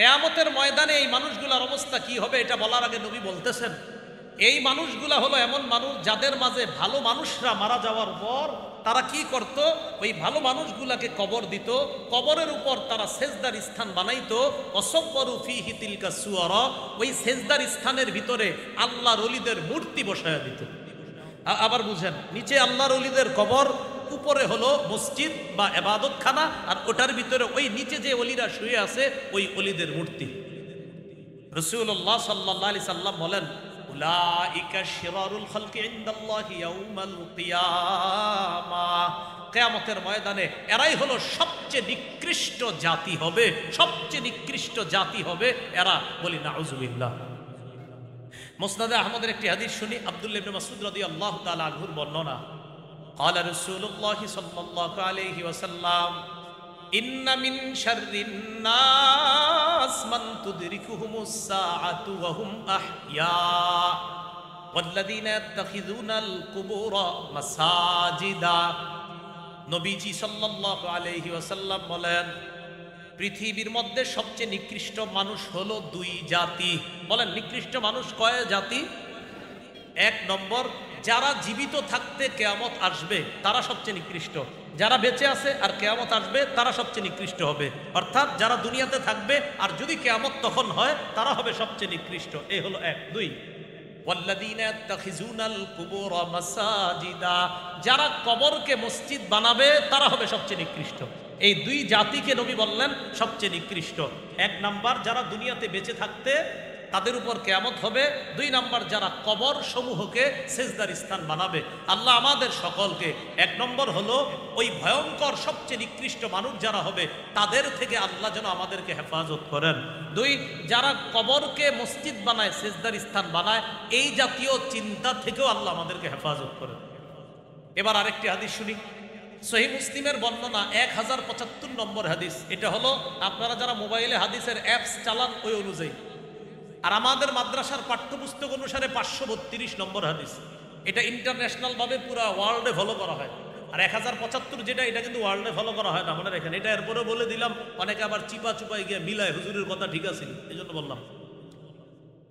কিয়ামতের ময়দানে এই মানুষগুলোর অবস্থা কি হবে এটা বলার আগে নবী বলতেছেন, এই মানুষগুলা হলো এমন মানুষ যাদের মাঝে ভালো মানুষরা মারা যাওয়ার পর তারা কি করত, ওই ভালো মানুষগুলাকে কবর দিত, কবরের উপর তারা সেজদার স্থান বানাইতো, অসব্বরু ফিহি তিলকা সুওয়ারা, ওই সেজদার স্থানের ভিতরে আল্লাহর ওলিদের মূর্তি বসায়া দিত। আবার বুঝেন, নিচে আল্লাহর ওলিদের কবর, উপরে হলো মসজিদ বা ইবাদতখানা, আর ওটার ভিতরে ওই নিচে যে ওলিরা শুয়ে আছে ওই ওলিদের মূর্তি। রাসূলুল্লাহ সাল্লাল্লাহু আলাইহি সাল্লাম বলেন, উলাইকা শিরারুল খালকি ইনদাল্লাহি ইয়াউমাল কিয়ামাহ, কিয়ামতের ময়দানে এরাই হলো সবচেয়ে নিকৃষ্ট জাতি হবে, সবচেয়ে নিকৃষ্ট জাতি হবে এরা। বলি নাউযুবিল্লাহ। মুসনাদে আহমদের একটি হাদিস শুনি, আব্দুল্লাহ ইবনে মাসউদ রাদিয়াল্লাহু তাআলা আনহুর বর্ণনা। قال رسول الله صلى الله عليه وسلم إن من شر الناس من تدركهم الساعة وهم أحياء والذين يتخذون القبور مساجدا। নবীজি সাল্লাল্লাহু আলাইহি ওয়াসাল্লাম বলেন, পৃথিবীর মধ্যে সবচেয়ে নিকৃষ্ট মানুষ হলো দুই জাতি। বলেন, নিকৃষ্ট মানুষ কয় জাতি? এক নম্বর, যারা জীবিত থাকতে কিয়ামত আসবে তারা সবচেয়ে নিকৃষ্ট, যারা বেঁচে আছে আর কিয়ামত আসবে তারা সবচেয়ে নিকৃষ্ট হবে। অর্থাৎ যারা দুনিয়াতে থাকবে আর যদি কিয়ামত তখন হয় তারা হবে সবচেয়ে নিকৃষ্ট। এই হলো এক। দুই, ওয়াল্লাযীনা ইয়াত্তাখিযুনাল কুবুরা মাসাজিদা, যারা কবরকে মসজিদ বানাবে তারা হবে সবচেয়ে নিকৃষ্ট। এই দুই জাতিকে নবী বললেন সবচেয়ে নিকৃষ্ট। এক নাম্বার, যারা দুনিয়াতে বেঁচে থাকতে তাদের উপর কিয়ামত হবে। দুই নাম্বার, যারা কবর সমূহকে সেজদার স্থান বানাবে। আল্লাহ আমাদের সকলকে, এক নম্বর হলো ওই ভয়ঙ্কর সবচেয়ে নিকৃষ্ট মানুষ যারা হবে তাদের থেকে আল্লাহ যেন আমাদেরকে হেফাজত করেন। দুই, যারা কবরকে মসজিদ বানায়, সেজদার স্থান বানায়, এই জাতীয় চিন্তা থেকেও আল্লাহ আমাদেরকে হেফাজত করেন। এবার আরেকটি হাদিস শুনি, সহিহ মুসলিমের বর্ণনা 1075 নম্বর হাদিস। এটা হলো আপনারা যারা মোবাইলে হাদিসের অ্যাপস চালান ওই অনুযায়ী, আর আমাদের মাদ্রাসার পাঠ্যপুস্তক অনুসারে 532 নম্বর হাদিস। এটা ইন্টারন্যাশনাল ভাবে পুরো ওয়ার্ল্ডে ফলো করা হয়। আর 1075 যেটা, এটা কিন্তু ওয়ার্ল্ডে ফলো করা হয় না, মনে রাখেন। এটা এরপরে বলে দিলাম, অনেকে আবার চিপা চুপাই গিয়ে মিলায়, হুজুরের কথা ঠিক আছে এই জন্য বললাম।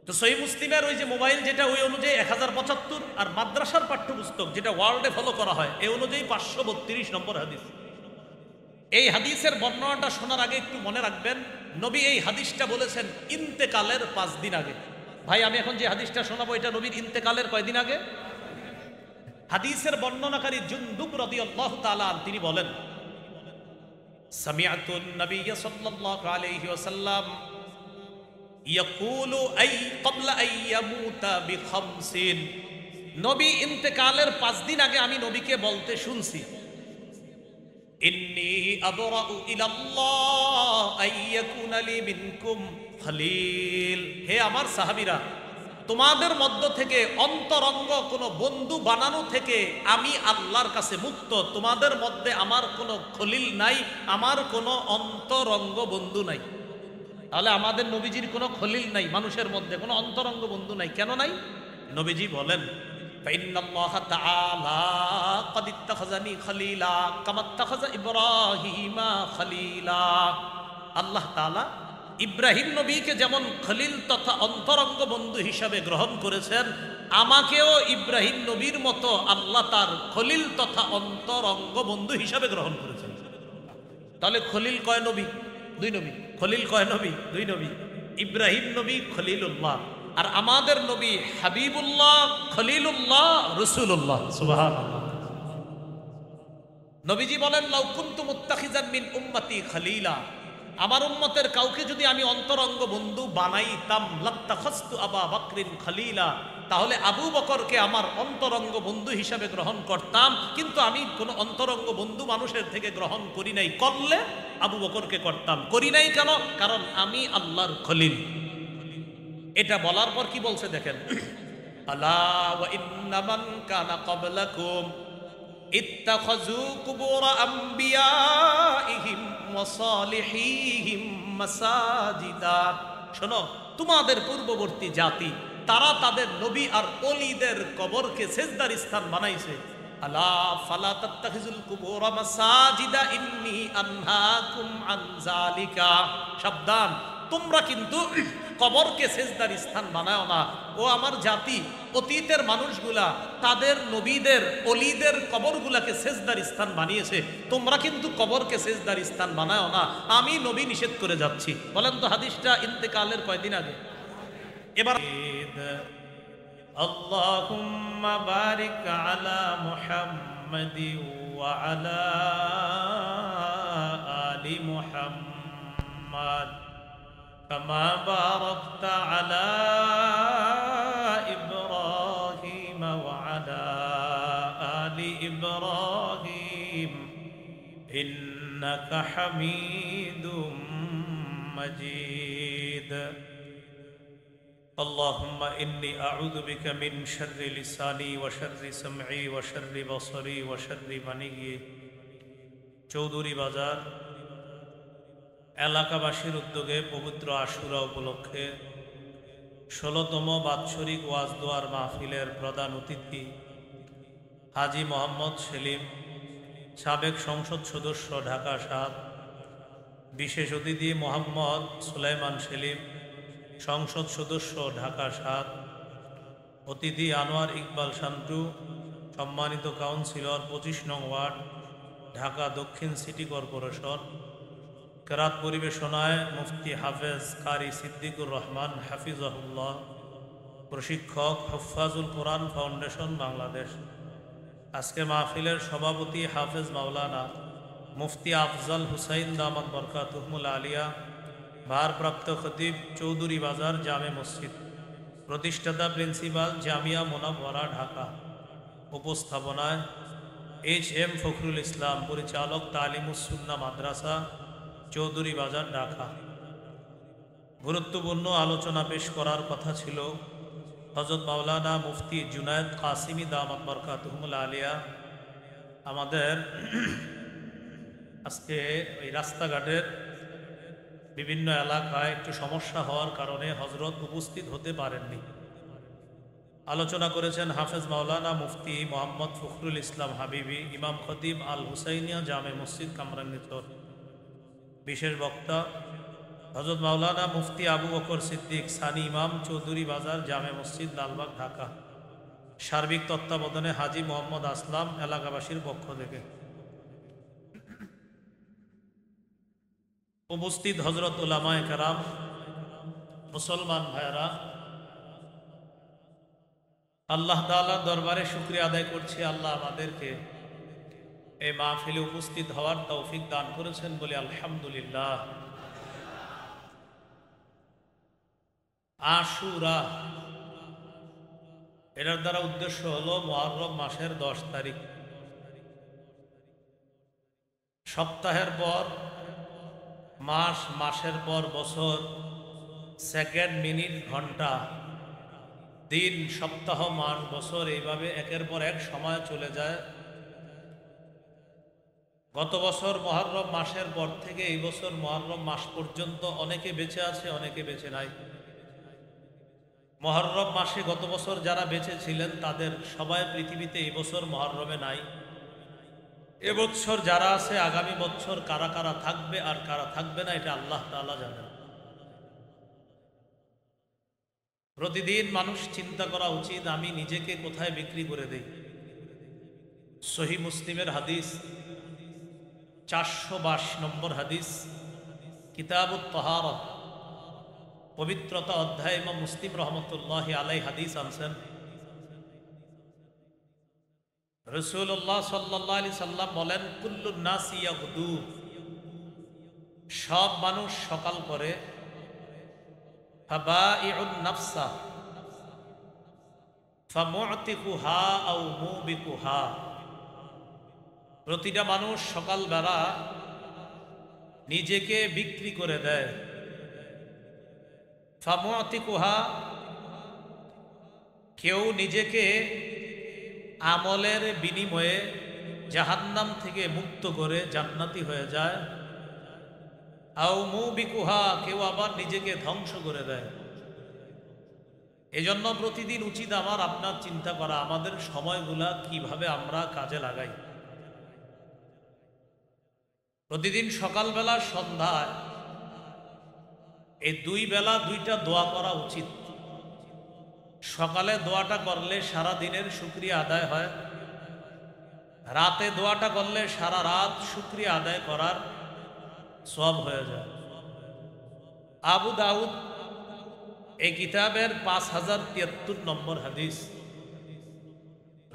তো সহিহ মুসলিমের ওই যে মোবাইল যেটা ওই অনুযায়ী 1075, আর মাদ্রাসার পাঠ্যপুস্তক যেটা ওয়ার্ল্ডে ফলো করা হয় এই অনুযায়ী 532 নম্বর হাদিস। এই হাদিসের বর্ণনাটা শোনার আগে একটু মনে রাখবেন, নবী এই হাদিসটা বলেছেন ইন্তেকালের 5 দিন আগে। ভাই, আমি এখন যে হাদিসটা শোনাবো এটা নবীর ইন্তেকালের কয়দিন আগে? হাদিসের বর্ণনাকারী জুনদুব রাদিয়াল্লাহু তাআলা তিনি বলেন, সামিআতুন নবিয়্য সাল্লাল্লাহু আলাইহি ওয়াসাল্লাম ইয়াকুলু আই ক্বাবলা আন ইয়ামুতা বিখামসিন, নবী ইন্তেকালের 5 দিন আগে আমি নবীকে বলতে শুনছি, ইন্নী আবরাউ ইলাল্লাহ আইয়াকুনা লি মিনকুম খলিল, হে আমার সাহাবীরা, তোমাদের মধ্য থেকে অন্তরঙ্গ কোনো বন্ধু বানানো থেকে আমি আল্লাহর কাছে মুক্ত। তোমাদের মধ্যে আমার কোনো খলিল নাই, আমার কোনো অন্তরঙ্গ বন্ধু নাই। তাহলে আমাদের নবীজির কোনো খলিল নাই, মানুষের মধ্যে কোনো অন্তরঙ্গ বন্ধু নাই। কেন নাই? নবীজি বলেন, ফাইন্নাল্লাহ তাআলা ক্বাদ ইত্তাখাযানি খলিলা কামা ইত্তাখাযা ইব্রাহিমা খলিলা। আল্লাহ তাআলা ইব্রাহিম নবীকে যেমন খলিল তথা অন্তরঙ্গ বন্ধু হিসাবে গ্রহণ করেছেন, আমাকেও ইব্রাহিম নবীর মতো আল্লাহ তার খলিল তথা অন্তরঙ্গ বন্ধু হিসাবে গ্রহণ করেছেন। তাহলে খলিল কয় নবী? 2 নবী। খলিল কয় নবী? 2 নবী। ইব্রাহিম নবী খলিলুল্লাহ, আর আমাদের নবী হাবিবুল্লাহ, খলিলুল্লাহ, রাসূলুল্লাহ। সুবহানাল্লাহ। নবীজি বলেন, লাউ কুনতু মুত্তাখিযান মিন উম্মতি খলিলা, আমার উম্মতের কাউকে যদি আমি অন্তরঙ্গ বন্ধু বানাইতাম, লাত্তাখাযতু আবা বকরিন খলিলা, তাহলে আবু বকরকে আমার অন্তরঙ্গ বন্ধু হিসাবে গ্রহণ করতাম। কিন্তু আমি কোনো অন্তরঙ্গ বন্ধু মানুষের থেকে গ্রহণ করি নাই, করলে আবু বকরকে করতাম। করি নাই কেন? কারণ আমি আল্লাহর খলিল। এটা বলার পর কি বলছে দেখেন, আলা ওয়া ইন্না মান কানা ক্বাবলাকুম ইত্তাখাযু কুবুর আমবিয়াইহিম ওয়া সালিহিহিম মাসাজিদা। শোনো, তোমাদের পূর্ববর্তী জাতি তারা তাদের নবী আর ওলিদের কবরকে সেজদার স্থান বানাইছে। আলা ফালা তাত্তাখিজুল কুবুর মাসাজিদা ইন্নী আনহাকুম আন যালিকা। সাবধান, তোমরা কিন্তু কবরকে সেজদার স্থান বানাও না। ও আমার জাতি, অতীতের মানুষগুলা তাদের নবীদের অলিদের কবরগুলাকে সেজদার স্থান বানিয়েছে, তোমরা কিন্তু কবরকে সেজদার স্থান বানাও না, আমি নবী নিষেধ করে যাচ্ছি। বলেন তো হাদিসটা ইন্তেকালের কয়দিন আগে। এবার আল্লাহুম্মা বারিক আলা মুহাম্মাদি ওয়া আলা আলি মুহাম্মাদ কামা বারাকতা আলা ইব্রাহিম ওয়া আলা আলি ইব্রাহিম ইন্নাকা হামিদুম মাজিদ। اللهم إني أعوذ بك من شر لساني وشر سمعي وشر بصري وشر مني। চৌধুরী বাজার এলাকাবাসীর উদ্যোগে পবিত্র আশুরা উপলক্ষে ১৬তম বাৎসরিক ওয়াজ দোয়ার মাহফিলের প্রধান অতিথি হাজী মোহাম্মদ সেলিম, সাবেক সংসদ সদস্য ঢাকা ৭, বিশেষ অতিথি মোহাম্মদ সুলাইমান সেলিম, সংসদ সদস্য ঢাকা ৭, অতিথি আনোয়ার ইকবাল শান্তু, সম্মানিত কাউন্সিলর ২৫ নং ওয়ার্ড, ঢাকা দক্ষিণ সিটি কর্পোরেশন। কেরাত পরিবেশনায় মুফতি হাফেজ কারি সিদ্দিকুর রহমান হাফিজাহুল্লাহ, প্রশিক্ষক হুফাজুল কোরআন ফাউন্ডেশন বাংলাদেশ। আজকে মাহফিলের সভাপতি হাফেজ মাওলানা মুফতি আফজাল হুসাইন দামাত বরকাতুহুল আলিয়া, ভারপ্রাপ্ত খতিব চৌধুরী বাজার জামে মসজিদ, প্রতিষ্ঠাতা প্রিন্সিপাল জামিয়া মোনাওয়ারা ঢাকা। উপস্থাপনায় HM ফখরুল ইসলাম, পরিচালক তালিমুস সুন্নাহ মাদ্রাসা চৌধুরী বাজার ঢাকা। গুরুত্বপূর্ণ আলোচনা পেশ করার কথা ছিল হযরত মাওলানা মুফতি জুনায়েদ কাসিমি দামাত বরকাতুহুল আলিয়া। আমাদের আজকে ওই রাস্তাঘাটের বিভিন্ন এলাকায় একটু সমস্যা হওয়ার কারণে হজরত উপস্থিত হতে পারেননি। আলোচনা করেছেন হাফেজ মাওলানা মুফতি মোহাম্মদ ফখরুল ইসলাম হাবিবি, ইমাম খতিব আল হুসাইনিয়া জামে মসজিদ কামরাঙ্গীরচর। বিশেষ বক্তা হযরত মাওলানা মুফতি আবু বকর সিদ্দিক সানি ইমাম, চৌধুরী বাজার জামে মসজিদ লালবাগ ঢাকা। সার্বিক তত্ত্বাবধানে হাজী মোহাম্মদ আসলাম, এলাকাবাসীর পক্ষ থেকে। উপস্থিত হযরত উলামায়ে কেরাম, মুসলমান ভাইরা, আল্লাহ তাআলার দরবারে শুকরিয়া আদায় করছি, আল্লাহ আমাদেরকে এই মাহফিলে উপস্থিত হওয়ার তৌফিক দান করেছেন বলে আলহামদুলিল্লাহ। আশুরা, এটার দ্বারা উদ্দেশ্য হলো মুহররম মাসের 10 তারিখ, সপ্তাহের পর মাস, মাসের পর বছর, সেকেন্ড, মিনিট, ঘন্টা, দিন, সপ্তাহ, মাস, বছর, এইভাবে একের পর এক সময় চলে যায়। গত বছর মুহররম মাসের পর থেকে এই বছর মুহররম মাস পর্যন্ত অনেকে বেঁচে আছে, অনেকে বেঁচে নাই। মুহররম মাসে গত বছর যারা বেঁচে ছিলেন তাদের সবাই পৃথিবীতে এই বছর মুহররমে নাই। এবছর যারা আছে আগামী বছর কারা কারা থাকবে আর কারা থাকবে না এটা আল্লাহ তাআলা জানেন। প্রতিদিন মানুষ চিন্তা করা উচিত, আমি নিজেকে কোথায় বিক্রি করে দেই। সহিহ মুসলিমের হাদিস 422 নম্বর হাদিস, কিতাবুত তাহারাত, পবিত্রতা অধ্যায়, ইমাম মুসলিম রহমতুল্লাহি আলাইহি হাদিস আনছেন। রাসূলুল্লাহ সাল্লাল্লাহু আলাইহি সাল্লাম বলেন, কুল্লুন নাসি ইয়াগদু, সব মানুষ সকাল করে, ফাবাইউন নাফসা ফামুতিকুহা আও মুবিকুহা, প্রতিটা মানুষ সকালবেলা নিজেকে বিক্রি করে দেয়। ফামুতিকুহা, কেউ নিজেকে আমলের বিনিময়ে জাহান্নাম থেকে মুক্ত করে জান্নাতি হয়ে যায়। আও মুবিকুহা, কেউ আবার নিজেকে ধ্বংস করে দেয়। এজন্য প্রতিদিন উচিত আমার আপনার চিন্তা করা, আমাদের সময়গুলা কিভাবে আমরা কাজে লাগাই। প্রতিদিন সকালবেলা, সন্ধ্যায় এই দুই বেলা দুইটা দোয়া করা উচিত। সকালে দোয়াটা করলে সারা দিনের শুকরিয়া আদায় হয়, রাতে দোয়াটা করলে সারা রাত শুকরিয়া আদায় করার সওয়াব হয়ে যায়। আবু দাউদ এই কিতাবের 5073 নম্বর হাদিস,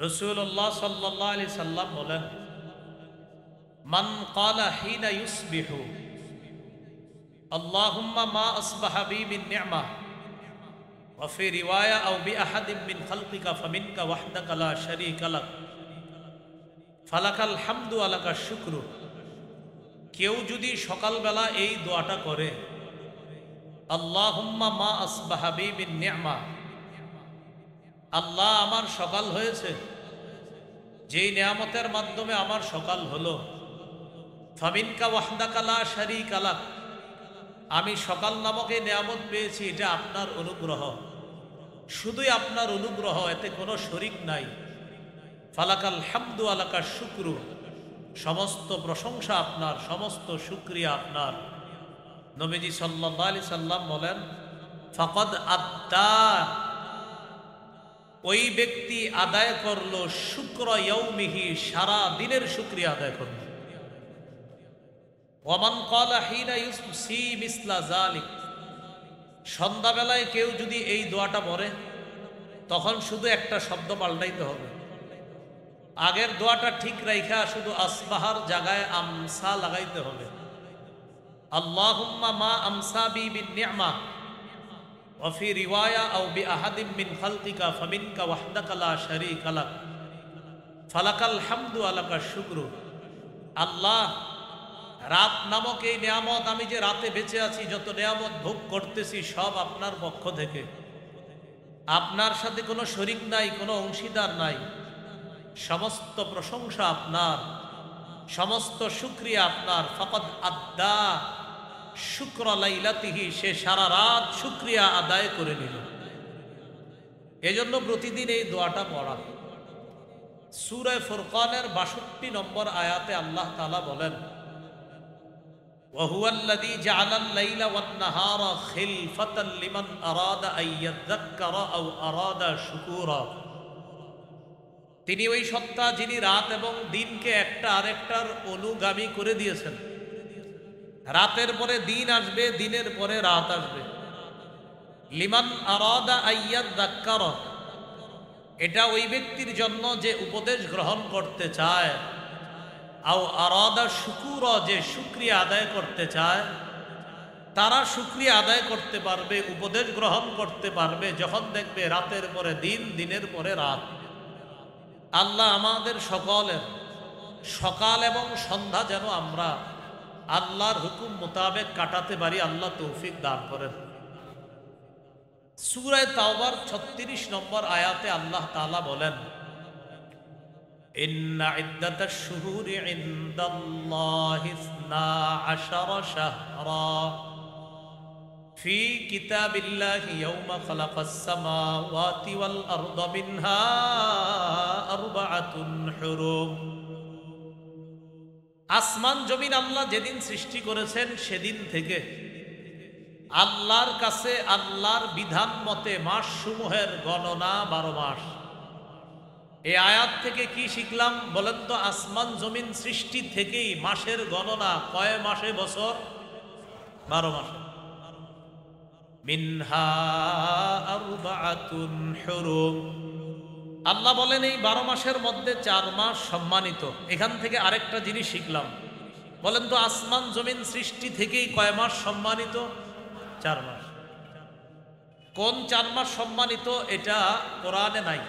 রাসূলুল্লাহ সাল্লাল্লাহু আলাইহি সাল্লাম বলেন, মান ক্বালা হিনা ইউসবিহু আল্লাহুম্মা মা আসবাহা বি মিন নি'মাহ ওয়া ফি রিওয়ায়া আও বি আহাদিন মিন খালকিকা ফামিনকা ওয়াহদাকা লা শারীকা লাক ফালাকাল হামদু ওয়া লাকাশ শুকরু। কেউ যদি সকালবেলা এই দোয়াটা করে, আল্লাহুম্মা মা আসবাহা বি মিন নি'মাহ, আল্লাহ আমার সকাল হয়েছে, যেই নিয়ামতের মাধ্যমে আমার সকাল হলো, ফামিনকা ওয়াহদাকা লা শারীকা লাক, আমি সকাল নামক এই নিয়ামত পেয়েছি, এটা আপনার অনুগ্রহ, শুধুই আপনার অনুগ্রহ, এতে কোনো শরীক নাই। ফালাকাল হামদু ওয়া লাকাশ শুকরু, সমস্ত প্রশংসা আপনার, সমস্ত শুকরিয়া আপনার। নবীজি সাল্লাল্লাহু আলাইহি সাল্লাম বলেন, ফাকাদ আদ্দা, ওই ব্যক্তি আদায় করলো শুক্র ইয়াউমিহি, সারা দিনের শুকরিয়া আদায় করলো। ওয়ামান ক্বালা হিনা ইউসি মিসলা যালিক, সন্ধ্যাবেলায় কেউ যদি এই দোয়াটা পড়ে, তখন শুধু একটা শব্দ পাল্টাইতে হবে। আগের দোয়াটা ঠিক রাইখা শুধু আসবাহার জায়গায় আমসা লাগাইতে হবে। আল্লাহুম্মা মা আমসা বি বিন নি'মাহ ওয়া ফি রিওয়ায়া আও বি আহাদিন মিন খালকিকা ফামিনকা ওয়াহদাকা লা শারীকা লাক ফালাকাল হামদু ওয়া লাকাশ শুকরু। আল্লাহ, রাত নামক এই নিয়ামত, আমি যে রাতে বেঁচে আছি, যত নিয়ামত ভোগ করতেছি সব আপনার পক্ষ থেকে, আপনার সাথে কোনো শরীক নাই, কোনো অংশীদার নাই, সমস্ত প্রশংসা আপনার, সমস্ত শুকরিয়া আপনার। ফাকাদ আদ্দা শুক্র লাইলাতিহি, সে সারা রাত শুকরিয়া আদায় করে নিল। এজন্য প্রতিদিন এই দোয়াটা পড়া। সূরা ফুরকানের 62 নম্বর আয়াতে আল্লাহ তাআলা বলেন, وهو الذي جعل الليل والنهار خلفة لمن أراد أن يذكر أو أراد شكورا। তিনি ওই সত্তা, যিনি রাত এবং দিনকে একটা আরেকটার অনুগামী করে দিয়েছেন। রাতের পরে দিন আসবে, দিনের পরে রাত আসবে। লিমান আরাদা আইয়াযাক্কার, এটা ওই ব্যক্তির জন্য যে উপদেশ গ্রহণ করতে চায়, আও আরাদা শুকুর, যে শুকরিয়া আদায় করতে চায়, তারা শুকরিয়া আদায় করতে পারবে, উপদেশ গ্রহণ করতে পারবে যখন দেখবে রাতের পরে দিন, দিনের পরে রাত। আল্লাহ আমাদের সকলের সকাল এবং সন্ধ্যা যেন আমরা আল্লাহর হুকুম মোতাবেক কাটাতে পারি, আল্লাহ তৌফিক দান করেন। সূরা তাওবার 36 নম্বর আয়াতে আল্লাহ তাআলা বলেন, ইন্না ইদ্দাতাশ শুহুরি ইনদাল্লাহি 12 শাহরা ফি কিতাবিল্লাহি ইয়াওমা খালাকাস সামাওয়াতি ওয়াল আরদা মিনহা আরবাআতুন হুরুম। আসমান জমিন আল্লাহ যেদিন সৃষ্টি করেছেন সেদিন থেকে আল্লাহর কাছে আল্লাহর বিধান মতে মাস সমূহের গণনা 12 মাস। এই আয়াত থেকে কি শিখলাম বলেন তো? আসমান জমিন সৃষ্টি থেকেই মাসের গণনা কয় মাসে বছর? 12 মাসে। মিনহা আরবাআতুন হুরুম, আল্লাহ বলেন এই 12 মাসের মধ্যে 4 মাস সম্মানিত। এখান থেকে আরেকটা জিনিস শিখলাম, বলেন তো আসমান জমিন সৃষ্টি থেকেই কয় মাস সম্মানিত? 4 মাস। কোন 4 মাস সম্মানিত এটা কোরআনে নাই,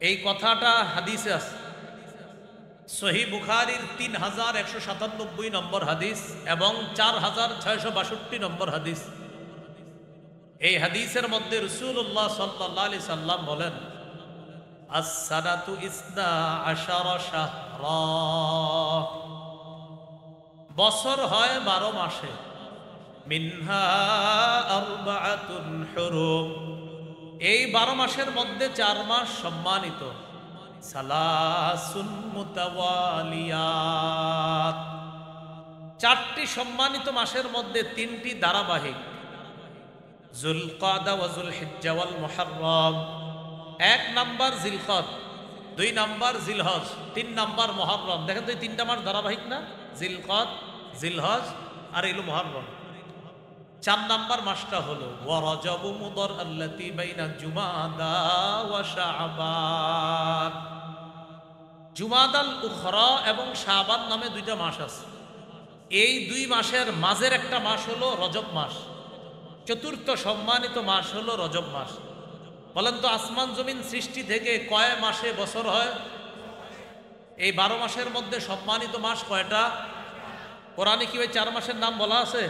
এই কথাটা হাদিসে আছে। সহিহ বুখারীর 3197 নম্বর হাদিস এবং 4662 নম্বর হাদিস। এই হাদিসের মধ্যে রাসূলুল্লাহ সাল্লাল্লাহু আলাইহি সাল্লাম বলেন, আস-সানাতু 12 শাহরা, বছর হয় 12 মাসে। মিনহা আরবাআতুন হুরুম, এই 12 মাসের মধ্যে 4 মাস সম্মানিত। সালাসুন মুতাওয়ালিয়াত, চারটি সম্মানিত মাসের মধ্যে তিনটি ধারাবাহিক, যুলকাদা ওয়া যুলহিজ্জা ওয়াল মুহররম। 1 নাম্বার জিলকদ, 2 নাম্বার জিলহজ, 3 নাম্বার মুহররম। দেখেন তো এই তিনটা মাস ধারাবাহিক না? জিলকদ, জিলহজ আর এলো মুহররম। 4 নাম্বার মাসটা হলো ওয়া রজব মুদর আল্লাতী বাইনা জুমাদা ওয়া শাবান। জুমাদাল উখরা এবং শাবান নামে 2টা মাস আছে। এই 2 মাসের মাঝের একটা মাস হলো রজব মাস। চতুর্থ সম্মানিত মাস হলো রজব মাস। বলেন তো আসমান জমিন সৃষ্টি থেকে কয় মাসে বছর হয়? এই 12 মাসের মধ্যে সম্মানিত মাস কয়টা? কোরআনে কি ওই 4 মাসের নাম বলা আছে?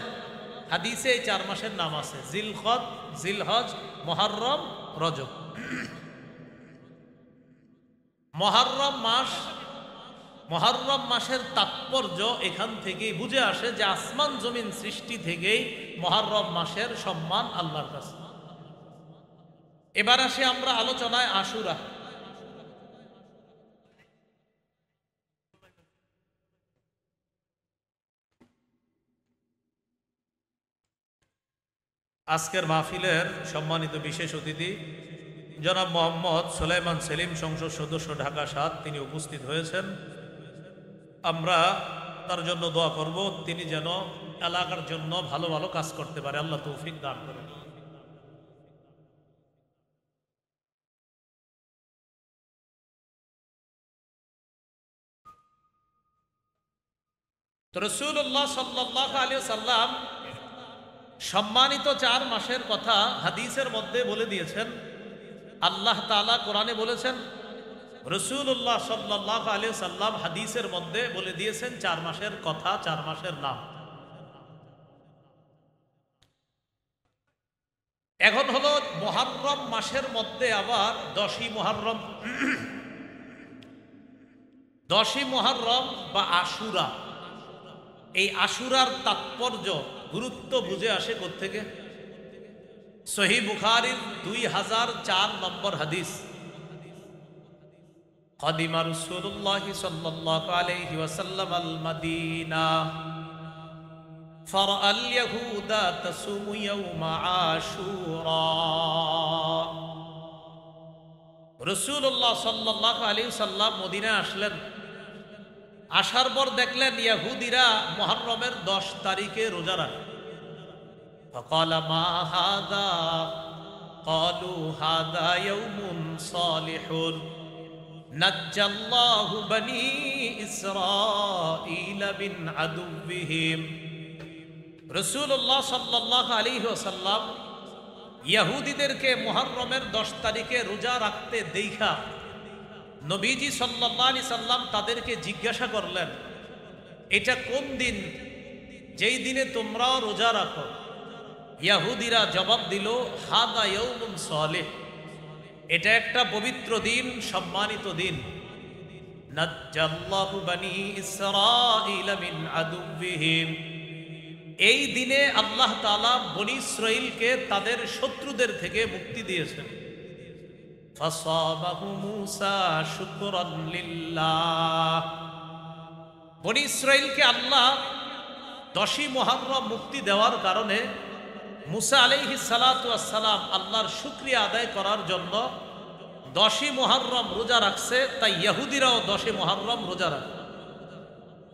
হাদিসে এই 4 মাসের নাম আছে, জিলকদ, জিলহজ, মুহররম, রজব। মুহররম মাসের তাৎপর্য এখান থেকেই বুঝে আসে যে আসমান জমিন সৃষ্টি থেকেই মুহররম মাসের সম্মান আল্লাহর কাছে। এবার আসি আমরা আলোচনায় আশুরা। আজকের মাহফিলের সম্মানিত বিশেষ অতিথি জনাব মোহাম্মদ সুলাইমান সেলিম, সংসদ সদস্য ঢাকা ৭, তিনি উপস্থিত হয়েছেন। আমরা তার জন্য দোয়া করব, তিনি যেন এলাকার জন্য ভালো ভালো কাজ করতে পারে, আল্লাহ তৌফিক দান করেন। তো রাসূলুল্লাহ সাল্লাল্লাহু আলাইহি ওয়াসাল্লাম সম্মানিত 4 মাসের কথা হাদিসের মধ্যে বলে দিয়েছেন। আল্লাহ তাআলা কোরআনে বলেছেন, রাসূলুল্লাহ সাল্লাল্লাহু আলাইহি ওয়াসাল্লাম হাদিসের মধ্যে বলে দিয়েছেন 4 মাসের কথা, 4 মাসের নাম। এখন হলো মুহররম মাসের মধ্যে আবার 10ই মুহররম, 10ই মুহররম বা আশুরা। এই আশুরার তাৎপর্য গুরুত্ব বুঝে আসে কোত্থেকে? সহিহ বুখারীর 2004 নম্বর হাদিস। কাদিমা রাসূলুল্লাহ সাল্লাল্লাহু আলাইহি ওয়াসাল্লাম আল মাদিনা ফারাআল ইয়াহুদা তাসুমু ইয়াওমা আশুরা। রাসূলুল্লাহ সাল্লাল্লাহু আলাইহি ওয়াসাল্লাম মদিনায় আসলেন। আসার পর দেখলেন ইহুদিরা মুহররমের 10 তারিখে রোজা রাখে। فقال ما هذا قالوا هذا يوم صالح نجى الله بني إسرائيل من عدوهم। রাসূলুল্লাহ সাল্লাল্লাহু আলাইহি ওয়াসাল্লাম ইহুদিদেরকে মুহররমের 10 তারিখে রোজা রাখতে দেখা নবীজি সাল্লাল্লাহু আলাইহি সাল্লাম তাদেরকে জিজ্ঞাসা করলেন, এটা কোন দিন যেই দিনে তোমরাও রোজা রাখো? ইহুদিরা জবাব দিল, হাদা ইয়াউমুন সালিহ, এটা একটা পবিত্র দিন, সম্মানিত দিন। নাজ্জাল্লাহু বনি ইসরাঈল মিন আদুওয়িহিম, এই দিনে আল্লাহ তাআলা বনি ইসরাঈলকে তাদের শত্রুদের থেকে মুক্তি দিয়েছেন। ফাসাবাহু মূসা শুকরান লিল্লাহ, বনি ইসরাঈলকে আল্লাহ 10ই মুহররম মুক্তি দেওয়ার কারণে মূসা আলাইহিস সালাতু ওয়াস সালাম আল্লাহর শুকরিয়া আদায় করার জন্য 10ই মুহররম রোজা রাখছে। তাই ইহুদিরাও 10ই মুহররম রোজা রাখে।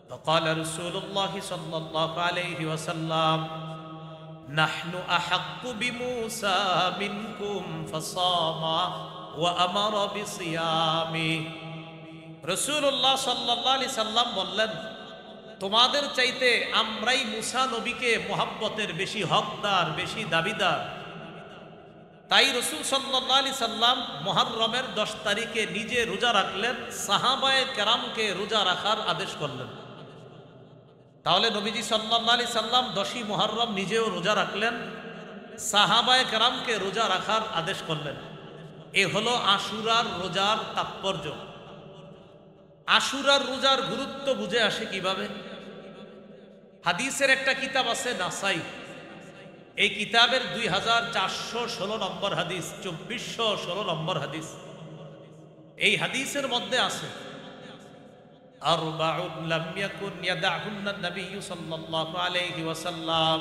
فقال رسول الله صلى الله عليه وسلم نحن أحق بموسى منكم فصام وأمر بصيامه। রাসূলুল্লাহ সাল্লাল্লাহু আলাইহি সাল্লাম বললেন, তোমাদের চাইতে আমরাই মুসা নবীকে মোহাব্বতের বেশি হকদার, বেশি দাবিদার। তাই রাসূল সাল্লাল্লাহু আলাইহি সাল্লাম মুহররমের 10 তারিখে নিজে রোজা রাখলেন, সাহাবায়ে কেরামকে রোজা রাখার আদেশ করলেন। তাহলে নবীজি সাল্লাল্লাহু আলাইহি সাল্লাম 10ই মুহররম নিজেও রোজা রাখলেন, সাহাবায়ে কেরামকে রোজা রাখার আদেশ করলেন। এ হলো আশুরার রোজার তাৎপর্য। আশুরার রোজার গুরুত্ব বুঝে আসে কিভাবে? হাদিসের একটা কিতাব আছে নাসাই, এই কিতাবের 2416 নম্বর হাদিস, 2416 নম্বর হাদিস। এই হাদিসের মধ্যে আছে আরবাউন লাম ইয়াকুন ইয়াদাহুন্না নবী সাল্লাল্লাহু আলাইহি ওয়াসাল্লাম,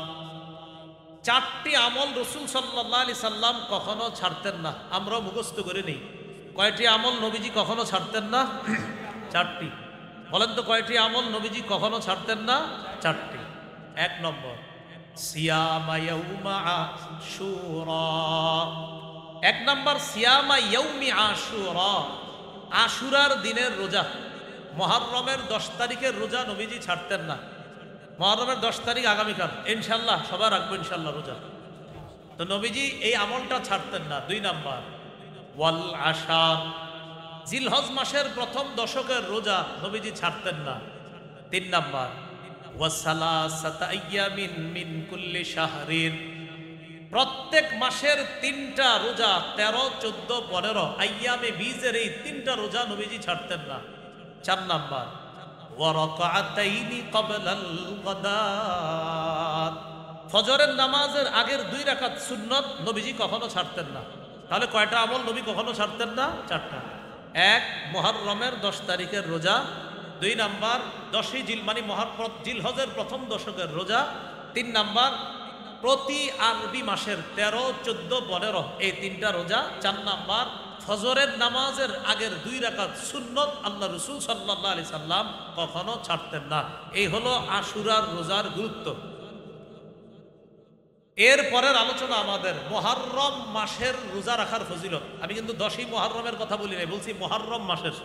চারটি আমল রাসূল সাল্লাল্লাহু আলাইহি সাল্লাম কখনো ছাড়তেন না। আমরা মুখস্থ করে নেই কয়টি আমল নবীজি কখনো ছাড়তেন না? চারটি। বলেন তো কয়টি আমল নবীজি কখনো ছাড়তেন না? চারটি। এক নম্বর সিয়ামা ইয়াউমা আশুরা। এক নম্বর সিয়ামা ইয়াউমি আশুরা, আশুরার দিনের রোজা। মুহররমের 10 তারিখের রোজা নবীজি ছাড়তেন না। মুহররমের 10 তারিখ আগামীকাল, ইনশাআল্লাহ সবাই রাখবো ইনশাআল্লাহ রোজা। তো নবীজি এই আমলটা ছাড়তেন না। 2 নম্বর ওয়াল আশার, জিলহজ মাসের প্রথম দশকের রোজা নবীজি ছাড়তেন না। 3 নম্বর ওয়াসালাসাতা আইয়ামিন মিন কুল্লি শাহরিন, প্রত্যেক মাসের 3টা রোজা 13, 14, 15 আইয়ামে বীজের এই 3টা রোজা নবীজি ছাড়তেন না। 4 নম্বর ওয়া রাকাতাইনি ক্বাবলাল গাদাত, ফজরের নামাজের আগের 2 রাকাত সুন্নত নবীজি কখনো ছাড়তেন না। তাহলে কয়টা আমল নবী কখনো ছাড়তেন না? 4টা। 1 মুহররমের 10 তারিখের রোজা, 2 নাম্বার 10ই জিলহজের প্রথম দশকের রোজা, 3 নাম্বার প্রতি আরবি মাসের 13, 14, 15 এই 3টা রোজা, 4 নাম্বার ফজরের নামাজের আগের 2 রাকাত সুন্নত আল্লাহ রাসূল সাল্লাল্লাহু আলাইহি সাল্লাম কখনো ছাড়তেন না। এই হলো আশুরার রোজার গুরুত্ব। এর পরের আলোচনা আমাদের মুহররম মাসের রোজা রাখার ফজিলত। আমি কিন্তু 10ই মুহররমের কথা বলি নাই, বলছি মুহররম মাসের,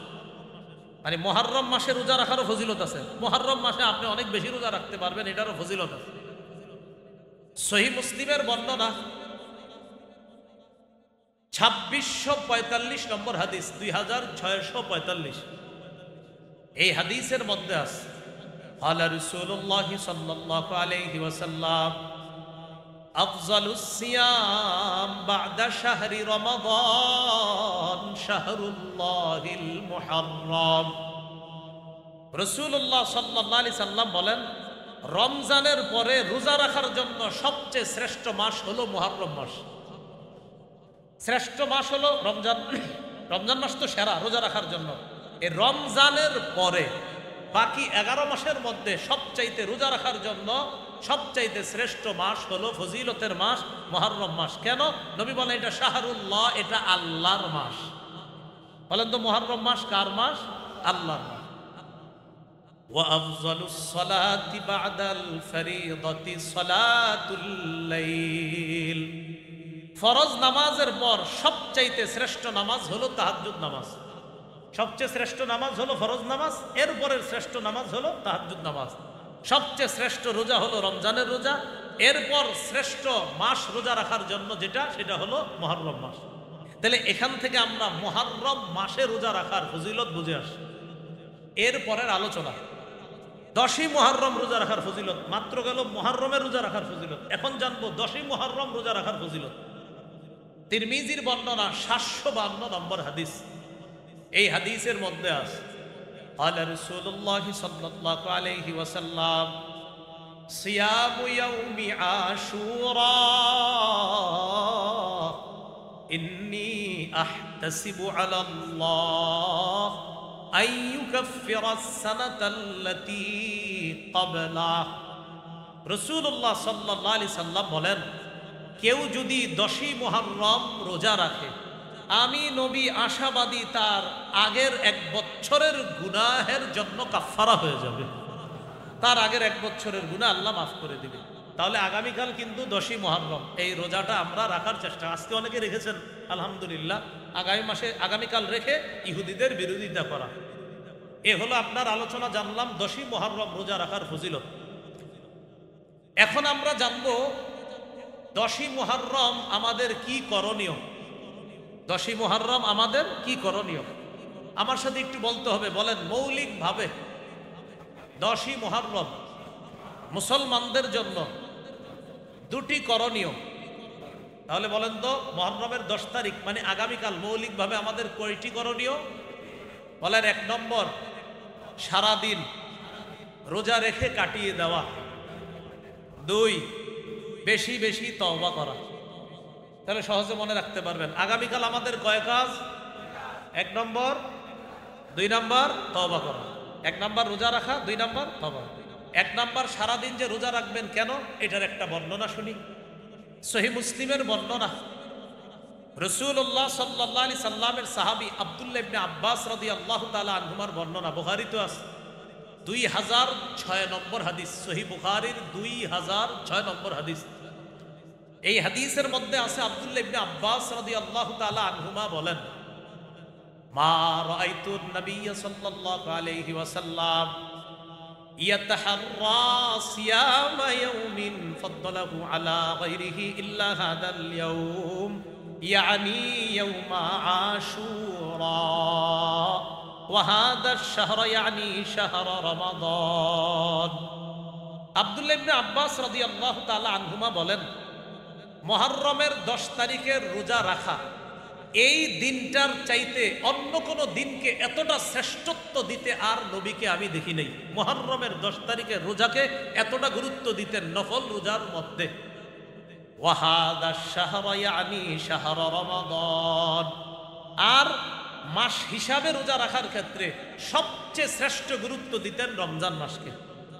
মানে মুহররম মাসে রোজা রাখারও ফজিলত আছে। মুহররম মাসে আপনি অনেক বেশি রোজা রাখতে পারবেন, এটারও ফজিলত আছে। সহিহ মুসলিমের বর্ণনা 2645 নম্বর হাদিস, 2645। এই হাদিসের মধ্যে আছে ক্বালা রাসূলুল্লাহ সাল্লাল্লাহু আলাইহি ওয়াসাল্লাম আফজালুস সিয়াম বা'দা শাহরি রমাদান শাহরুল্লাহিল মুহাররম। রাসূলুল্লাহ সাল্লাল্লাহু আলাইহি সাল্লাম বলেন, রমজানের পরে রোজা রাখার জন্য সবচেয়ে শ্রেষ্ঠ মাস হলো মুহররম মাস। শ্রেষ্ঠ মাস হলো রমজান। রমজান মাস তো সেরা রোজা রাখার জন্য। এই রমজানের পরে বাকি 11 মাসের মধ্যে সবচাইতে রোজা রাখার জন্য সবচাইতে শ্রেষ্ঠ মাস হলো, ফজিলতের মাস মুহররম মাস। কেন? নবী বলেন এটা শাহরুল্লাহ, এটা আল্লাহর মাস। বলেন তো মুহররম মাস কার মাস? আল্লাহর মাস। ওয়া আফজালুস সালাতি বা'দাল ফরিদাতি সালাতুল লাইল, ফরজ নামাজের পর সবচাইতে শ্রেষ্ঠ নামাজ হলো তাহাজ্জুদ নামাজ। সবচেয়ে শ্রেষ্ঠ নামাজ হলো ফরজ নামাজ, এরপরের শ্রেষ্ঠ নামাজ হলো তাহাজ্জুদ নামাজ। সবচেয়ে শ্রেষ্ঠ রোজা হলো রমজানের রোজা, এরপর শ্রেষ্ঠ মাস রোজা রাখার জন্য যেটা, সেটা হলো মুহররম মাস। তাহলে এখান থেকে আমরা মুহররম মাসে রোজা রাখার ফজিলত বুঝে আসি। এরপরের আলোচনা 10ই মুহররম রোজা রাখার ফজিলত। মাত্র গেল মুহররমের রোজা রাখার ফজিলত, এখন জানবো 10ই মুহররম রোজা রাখার ফজিলত। তিরমিজির বর্ণনা 752 নম্বর হাদিস। এই হাদিসের মধ্যে আছে ক্বালা রাসূলুল্লাহ সাল্লাল্লাহু আলাইহি ওয়াসাল্লাম সিয়ামু ইয়াউমি আশুরা ইন্নী আহতাসিবু আলাল্লাহ আইয়ুকাফিরাস সানাতাল্লাতী ক্বাবলা। রাসূলুল্লাহ সাল্লাল্লাহু আলাইহি সাল্লাম বলেন, কেউ যদি 10ই মুহররম রোজা রাখে, আমি নবী আশাবাদী তার আগের 1 বছরের গুনাহের জন্য কাফারা হয়ে যাবে। তার আগের 1 বছরের গুনাহ আল্লাহ মাফ করে দিবে। তাহলে আগামীকাল কিন্তু 10ই মুহররম, এই রোজাটা আমরা রাখার চেষ্টা। আজকে অনেকে রেখেছেন আলহামদুলিল্লাহ, আগামীকাল রেখে ইহুদিদের বিরোধিতা করা। এ হলো আপনার আলোচনা। জানলাম 10ই মুহররম রোজা রাখার ফজিলত। এখন আমরা জানবো 10ই মুহররম আমাদের কি করণীয়। 10ই মুহররম আমাদের কি করণীয়? আমার সাথে একটু বলতে হবে। বলেন, মৌলিকভাবে 10ই মুহররম মুসলমানদের জন্য 2টি করণীয়। তাহলে বলেন তো, মুহররমের 10 তারিখ মানে আগামীকাল মৌলিকভাবে আমাদের কয়টি করণীয়? বলেন, 1 নম্বর সারাদিন রোজা রেখে কাটিয়ে দেওয়া। 2 বেশি বেশি তওবা করা। তাহলে সহজে মনে রাখতে পারবেন আগামীকাল আমাদের কয় কাজ? 1 নম্বর, 2 নম্বর তওবা করা, এক নাম্বার রোজা রাখা, 2 নাম্বার তওবা। 1 নাম্বার সারাদিন যে রোজা রাখবেন কেন, এটার একটা বর্ণনা শুনি। সহিহ মুসলিমের বর্ণনা, রাসূলুল্লাহ সাল্লাল্লাহু আলাইহি সাল্লামের সাহাবী আব্দুল্লাহ ইবনে আব্বাস রাদিয়াল্লাহু তাআলা আনহুমার বর্ণনা, বুখারীতে আছে 2006 নম্বর হাদিস, সহিহ বুখারীর 2006 নম্বর হাদিস। এই হাদিসের মধ্যে আছে আব্দুল্লাহ ইবনে আব্বাস রাদিয়াল্লাহু তাআলা আনহুমা বলেন, মা রাআইতুন নাবিয়্য সাল্লাল্লাহু আলাইহি ওয়াসাল্লাম ইয়াতাহাররা সিয়ামা ইয়াউমিন ফাদ্দালাহু আলা গায়রিহি ইল্লা হাদাল ইয়াউম ইয়ানি ইয়াউমা আশুরা ওয়া হাদাশ শাহরা ইয়ানি শাহরা রমাদান। আব্দুল্লাহ ইবনে আব্বাস রাদিয়াল্লাহু তাআলা আনহুমা বলেন, মুহররমের 10 তারিখের রোজা রাখা এই দিনটার চাইতে অন্য কোন দিনকে এতটা শ্রেষ্ঠত্ব দিতে আর নবীকে আমি দেখি নাই। মুহররমের 10 তারিখের রোজাকে এতটা গুরুত্ব দিতেন নফল রোজার মধ্যে। ওয়াহাদা শাহরা ইয়ানি শাহরা রমাদান, আর মাস হিসাবে রোজা রাখার ক্ষেত্রে সবচেয়ে শ্রেষ্ঠ গুরুত্ব দিতেন রমজান মাসকে।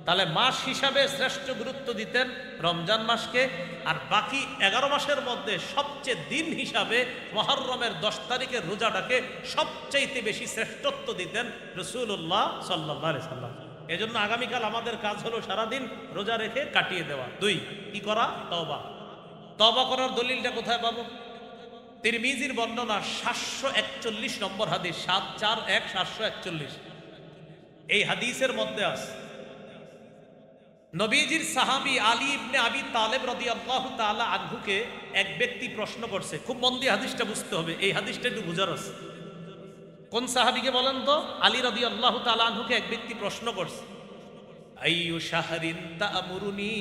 তাহলে মাস হিসাবে শ্রেষ্ঠ গুরুত্ব দিতেন রমজান মাসকে, আর বাকি 11 মাসের মধ্যে সবচেয়ে দিন হিসাবে মুহররমের 10 তারিখের রোজাটাকে সবচাইতে বেশি শ্রেষ্ঠত্ব দিতেন রাসূলুল্লাহ সাল্লাল্লাহু আলাইহি সাল্লাম। এজন্য আগামীকাল আমাদের কাজ হলো সারাদিন রোজা রেখে কাটিয়ে দেওয়া। 2, কি করা? তওবা। তওবা করার দলিলটা কোথায় পাবো? তিরমিজির বর্ণনা 741 নম্বর হাদিস, 741 741। এই হাদিসের মধ্যে আছে নবীজির সাহাবী আলী ইবনে আবি তালেব রাদিয়াল্লাহু তাআলা আনহুকে এক ব্যক্তি প্রশ্ন করছে। খুব মন দিয়ে হাদিসটা বুঝতে হবে, এই হাদিসটা একটু বুঝার আছে। কোন সাহাবীকে বলেন তো? আলী রাদিয়াল্লাহু তাআলা আনহুকে এক ব্যক্তি প্রশ্ন করছে, আইয়ু শাহরিন তা'মুরুনি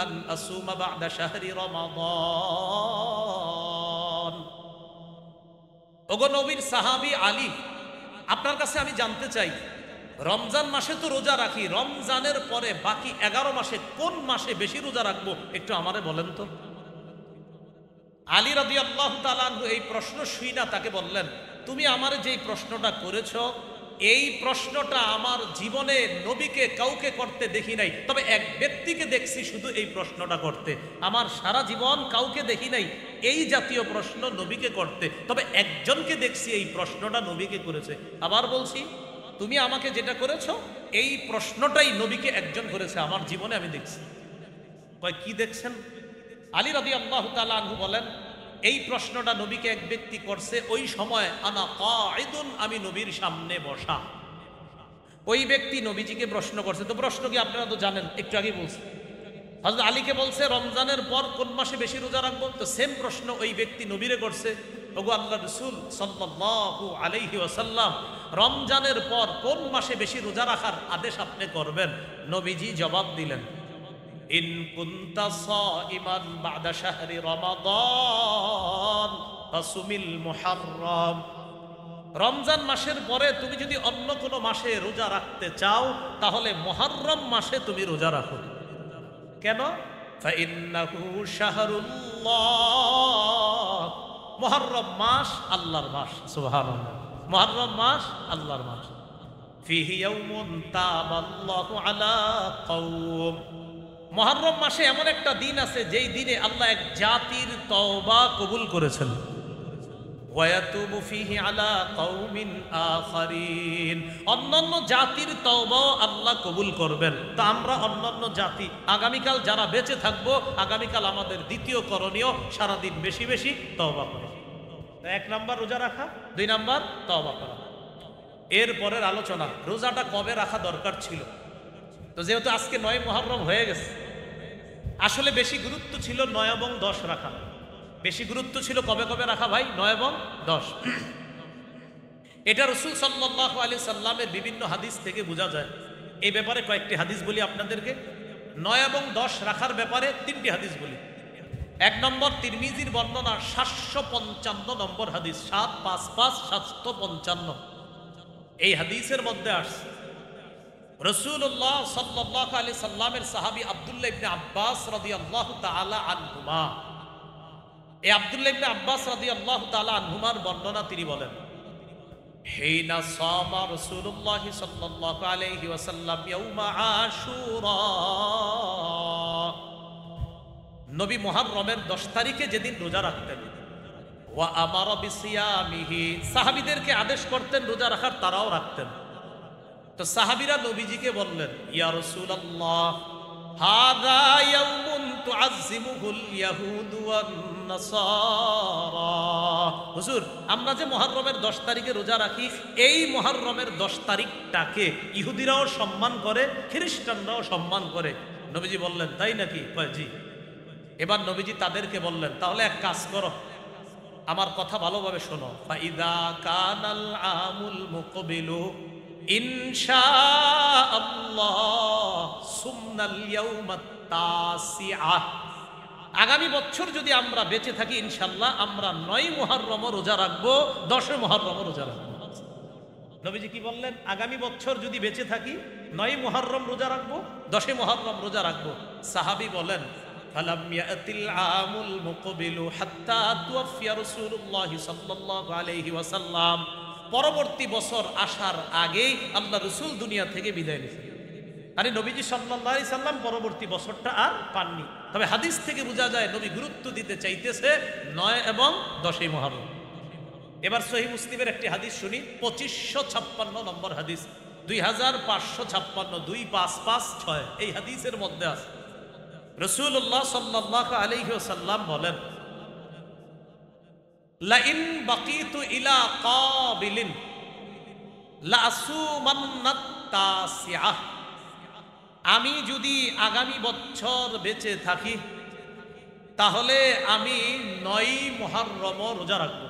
আন আসুমা বা'দা শাহরি রমাদান। ওগো নবীর সাহাবী আলী, আপনার কাছে আমি জানতে চাই, রমজান মাসে তো রোজা রাখি, রমজানের পরে বাকি 11 মাসে কোন মাসে বেশি রোজা রাখবো একটু আমারে বলেন তো। আলী রাদিয়াল্লাহু তাআলা আনহু এই প্রশ্ন শুইনা তাকে বললেন, তুমি আমারে যেই প্রশ্নটা করেছো, এই প্রশ্নটা আমার জীবনে নবীকে কাউকে করতে দেখি নাই, তবে এক ব্যক্তিকে দেখছি শুধু এই প্রশ্নটা করতে। আমার সারা জীবন কাউকে দেখি নাই এই জাতীয় প্রশ্ন নবীকে করতে, তবে একজনকে দেখছি এই প্রশ্নটা নবীকে করেছে। আবার বলছি, তুমি আমাকে যেটা করেছো এই প্রশ্নটাই নবীকে একজন করেছে আমার জীবনে আমি দেখছি। কয় কি দেখছেন? আলী রাদিয়াল্লাহু তাআলা আনহু বলেন, এই প্রশ্নটা নবীকে এক ব্যক্তি করছে ওই সময় আনা কাঈদুন, আমি নবীর সামনে বসা। ওই ব্যক্তি নবীজিকে প্রশ্ন করছে। তো প্রশ্ন কি আপনারা তো জানেন, একটু আগে বলছি। হযরত আলীকে বলছে রমজানের পর কোন মাসে বেশি রোজা রাখবো, তো সেম প্রশ্ন ওই ব্যক্তি নবীরে করছে, ওগো আল্লাহর রাসূল সাল্লাল্লাহু আলাইহি ওয়াসাল্লাম, রমজানের পর কোন মাসে বেশি রোজা রাখার আদেশ আপনি করবেন? নবীজি জবাব দিলেন, ইন কুনতা সাইমান বা'দা শাহরি রমাদান ফাসুমিল মুহররম। রমজান মাসের পরে তুমি যদি অন্য কোনো মাসে রোজা রাখতে চাও তাহলে মুহররম মাসে তুমি রোজা রাখো। কেন? ফাইন্নাহু শাহরুল্লাহ, মুহররম মাস আল্লাহর মাস। সুবহানাল্লাহ, মুহররম মাস আল্লাহর মাস। ফিহি ইয়াউমুন তাবাল্লাহু আলা কওম, মুহররম মাসে এমন একটা দিন আছে যেই দিনে আল্লাহ এক জাতির তওবা কবুল করেছেন। ওয়ায়াতুবু ফিহি আলা কওমিন আখারিন, অন্যান্য জাতির তওবাও আল্লাহ কবুল করবেন। তো আমরা অন্যান্য জাতি আগামীকাল যারা বেঁচে থাকবো, আগামীকাল আমাদের দ্বিতীয় করণীয় সারাদিন বেশি বেশি তওবা করা। 1 নাম্বার রোজা রাখা, 2 নাম্বার তওবা করা। এরপরের আলোচনা, রোজাটা কবে রাখা দরকার ছিল। তো যেহেতু আজকে 9 মুহররম হয়ে গেছে, আসলে বেশি গুরুত্ব ছিল 9 এবং 10 রাখা। বেশি গুরুত্ব ছিল কবে কবে রাখা ভাই? 9 এবং 10। এটা রাসূল সাল্লাল্লাহু আলাইহি সাল্লামের বিভিন্ন হাদিস থেকে বোঝা যায়। এই ব্যাপারে কয়েকটি হাদিস বলি আপনাদেরকে। 9 এবং 10 রাখার ব্যাপারে 3টি হাদিস বলি। 1 নম্বর তিরমিজির বর্ণনা 755 নম্বর হাদিস, 755 755। এই হাদিসের মধ্যে আসছে রাসূলুল্লাহ সাল্লাল্লাহু আলাইহি সাল্লামের সাহাবী আব্দুল্লাহ ইবনে আব্বাস রাদিয়াল্লাহু তাআলা আনহুমা, এই আব্দুল্লাহ ইবনে আব্বাস রাদিয়াল্লাহু তাআলা আনহুমার বর্ণনা তিনি বলেন, হিনা সামা রাসূলুল্লাহ সাল্লাল্লাহু আলাইহি ওয়াসাল্লাম ইয়াউমা আশুরা, নবী মুহররমের 10 তারিখে যেদিন রোজা রাখতেন, ওয়া আমারা বিসিয়ামিহি, সাহাবীদেরকে আদেশ করতেন রোজা রাখার, তারাও রাখতেন। তো সাহাবীরা নবীজিকে বললেন, ইয়া রাসূলুল্লাহ হাযা ইয়াউমুন তুআযযিমুহুল ইয়াহুদু ওয়ান নাসারা, হুজুর আমরা যে মুহররমের 10 তারিখে রোজা রাখি, এই মুহররমের 10 তারিখটাকে ইহুদিরাও সম্মান করে, খ্রিস্টানরাও সম্মান করে। নবীজি বললেন, তাই নাকি? কয় জি। এবার নবীজি তাদেরকে বললেন, তাহলে এক কাজ করো, আমার কথা ভালোভাবে শোনো। ফাইদা কানাল আমুল মুকবিলু ইনশাআল্লাহ সুমনাল ইয়াউমাত তাসিআ, আগামী বছর যদি আমরা বেঁচে থাকি ইনশাআল্লাহ আমরা 9 মুহররম রোজা রাখবো, 10 মুহররম রোজা রাখবো। নবীজি কি বললেন? আগামী বছর যদি বেঁচে থাকি 9 মুহররম রোজা রাখবো, 10 মুহররম রোজা রাখবো। সাহাবী বলেন, ফালাম ইয়াতিল আমুল মুকবিলু হাত্তা তুওয়াফিয়া রাসূলুল্লাহ সাল্লাল্লাহু আলাইহি ওয়াসাল্লাম, পরবর্তী বছর আসার আগেই আল্লাহ রাসূল দুনিয়া থেকে বিদায় নিয়েছেন। আরে নবীজি সাল্লাল্লাহু আলাইহি সাল্লাম পরবর্তী বছরটা আর পাননি। তবে হাদিস থেকে বোঝা যায় নবী গুরুত্ব দিতে চাইতেছে 9 এবং 10 মুহররম। এবার সহিহ মুসলিমের একটি হাদিস শুনি, 2556 নম্বর হাদিস, 2556, 2556, এই হাদিসের মধ্যে আছে রাসূলুল্লাহ সাল্লাল্লাহু আলাইহি ওয়াসাল্লাম বলেন, লাইন বাকিতু ইলা কাবিলিন লাসুমান্নাত তাসিআ, আমি যদি আগামী বছর বেঁচে থাকি তাহলে আমি 9 মুহররম রোজা রাখব।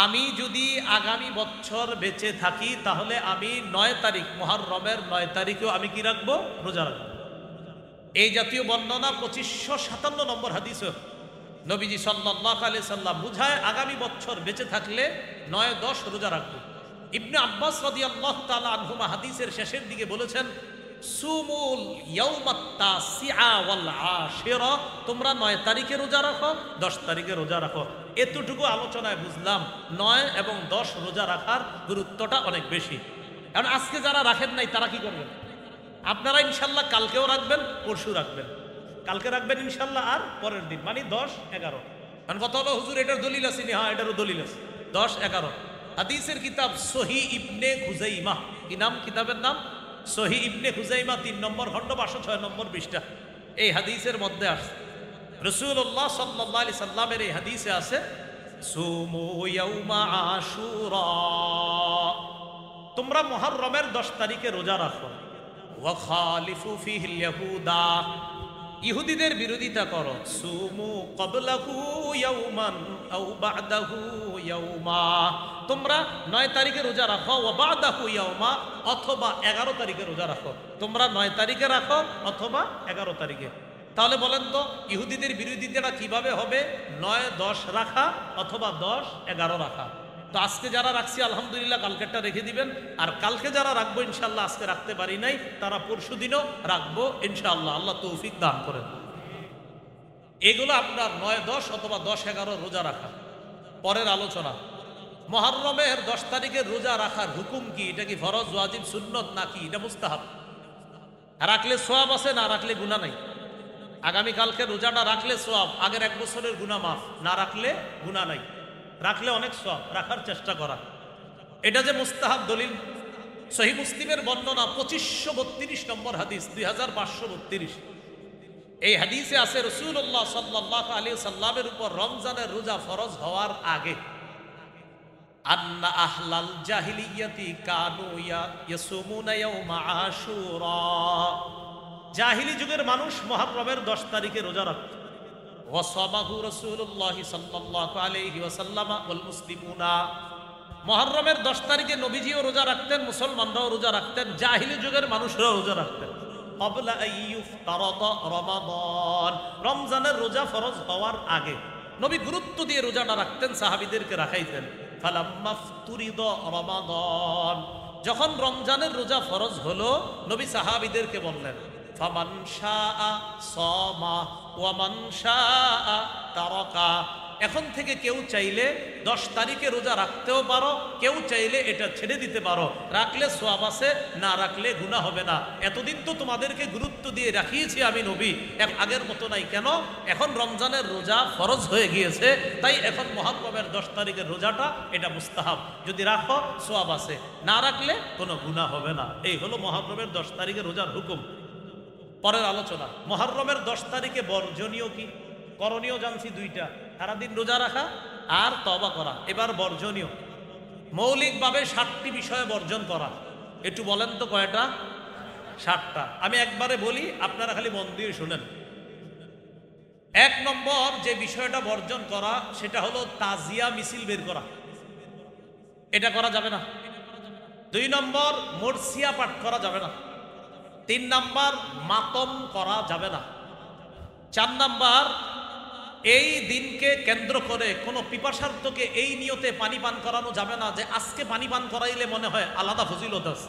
আমি যদি আগামী বছর বেঁচে থাকি তাহলে আমি 9 তারিখ, মুহররমের 9 তারিখেও আমি কি রাখবো? রোজা রাখবো। এই জাতীয় বর্ণনা 2557 নম্বর হাদিস, নবীজি সাল্লাল্লাহু আলাইহি সাল্লাম বুঝায় আগামী বছর বেঁচে থাকলে 9, 10 রোজা রাখবো। ইবনে আব্বাস রাদিয়াল্লাহু তাআলা আনহুমা হাদিসের শেষের দিকে বলেছেন, সুমুল ইয়াউমাত তাসিআ ওয়াল আশিরা, তোমরা 9 তারিখে রোজা রাখো, 10 তারিখে রোজা রাখো। এতটুকু আলোচনায় বুঝলাম 9 এবং 10 রোজা রাখার গুরুত্বটা অনেক বেশি। কারণ আজকে যারা রাখেন নাই তারা কি করবেন? আপনারা ইনশাল্লাহ কালকেও রাখবেন, পরশু রাখবেন, কালকে রাখবেন ইনশাল্লাহ, আর পরের দিন, মানে 10, 11। কারণ কথা হলো হুজুর এটার দলিল আছে নি? হ্যাঁ, এটারও দলিল আছে। 10, 11 হাদিসের কিতাব সহিহ ইবনে খুজাইমা, কি নাম কিতাবের নাম? সহিহ ইবনে খুজাইমা, 3 নম্বর খণ্ড, 506 নম্বর পৃষ্ঠা। এই হাদিসের মধ্যে আসছে রাসূলুল্লাহ সাল্লাল্লাহু আলাইহি সাল্লামের এই হাদিসে আছে, সুমু ইয়াউমা আশুরা, তোমরা মুহররমের 10 তারিখে রোজা রাখো। ওয়া খালিফু ফিহিল ইয়াহুদা, ইহুদিদের বিরোধিতা করো। সুমু ক্বাবলাহু ইয়াউমান আও বা'দাহু ইয়াউমা, তোমরা 9 তারিখে রোজা রাখো। ওয়া বা'দাহু ইয়াউমা, অথবা 11 তারিখে রোজা রাখো। তোমরা 9 তারিখে রাখো অথবা 11 তারিখে। তাহলে বলেন তো ইহুদিদের বিরোধিতাটা কিভাবে হবে? 9, 10 রাখা অথবা 10, 11 রাখা। তো আজকে যারা রাখছি আলহামদুলিল্লাহ কালকেরটা রেখে দিবেন, আর কালকে যারা রাখবো ইনশাল্লাহ, আজকে রাখতে পারি নাই তারা পরশু দিনও রাখবো ইনশাআল্লাহ, আল্লাহ তৌফিক দান করেন। এগুলো আপনার 9, 10 অথবা 10, 11 রোজা রাখা। পরের আলোচনা, মুহররমের 10 তারিখের রোজা রাখার হুকুম কি? এটা কি ফরজ, ওয়াজিব, সুন্নত নাকি এটা মুস্তাহাব? রাখলে সওয়াব আছে, না রাখলে গুনাহ নাই। আগামীকালকে রোজাটা রাখলে সওয়াব, আগের 1 বছরের গুনাহ মাফ, না রাখলে গুনাহ নাই। রাখলে অনেক সওয়াব, রাখার চেষ্টা করা, এটা যে মুস্তাহাব দলিল। সহিহ মুসলিমের বর্ণনা 2532 নম্বর হাদিস, 2532। এই হাদিসে আছে রাসূলুল্লাহ সাল্লাল্লাহু আলাইহি সাল্লামের উপর রমজানের রোজা ফরজ হওয়ার আগে, আন্না আহলাল জাহিলিয়াতি কানু ইয়াসুমুনা ইয়াউমা আশুরা, জাহিলি যুগের মানুষ মুহররমের 10 তারিখে রোজা রাখত। ওয়াসামাহু রাসূলুল্লাহ সাল্লাল্লাহু আলাইহি ওয়াসাল্লাম ওয়াল মুসলিমুনা, মুহররমের 10 তারিখে নবীজিও রোজা রাখতেন, মুসলমানরাও রোজা রাখতেন, জাহিলি যুগের মানুষরাও রোজা রাখতেন। ক্বাবলা আইয়ুফতারাদা রমাদান, রমজানের রোজা ফরজ হওয়ার আগে নবী গুরুত্ব দিয়ে রোজাটা রাখতেন, সাহাবীদেরকে রাখাইতেন। ফালাম্মা ফুরিদা রমাদান, যখন রমজানের রোজা ফরজ হলো নবী সাহাবীদেরকে বললেন, ফামান শাআ সামা ওয়া মান শাআ তারাকা। এখন থেকে কেউ চাইলে 10 তারিখে রোজা রাখতেও পারো, কেউ চাইলে এটা ছেড়ে দিতে পারো। রাখলে সওয়াব আছে, না রাখলে গুনাহ হবে না। এতদিন তো তোমাদেরকে গুরুত্ব দিয়ে রাখিয়েছি আমি নবী, আগের মতো নাই। কেন? এখন রমজানের রোজা ফরজ হয়ে গিয়েছে, তাই এখন মুহররমের 10 তারিখের রোজাটা এটা মুস্তাহাব। যদি রাখো সওয়াব আছে, না রাখলে কোনো গুনাহ হবে না। এই হলো মুহররমের 10 তারিখের রোজার হুকুম। পরের আলোচনা, মুহররমের 10 তারিখে বর্জনীয় কি? করণীয় জানছি দুইটা, সারাদিন রোজা রাখা আর তওবা করা। এবার বর্জনীয়, মৌলিকভাবে 7টি বিষয়ে বর্জন করা। একটু বলেন তো কয়টা? 7টা। আমি একবারে বলি, আপনারা খালি মন দিয়ে শুনেন। 1 নম্বর যে বিষয়টা বর্জন করা, সেটা হলো তাজিয়া মিছিল বের করা। এটা করা যাবে না। 2 নম্বর মরসিয়া পাঠ করা যাবে না। 3 নম্বর মাতম করা যাবে না। 4 নম্বর এই দিনকে কেন্দ্র করে কোনো পিপাসার্থকে এই নিয়তে পানি পান করানো যাবে না যে আজকে পানি পান করাইলে মনে হয় আলাদা ফজিলত আছে,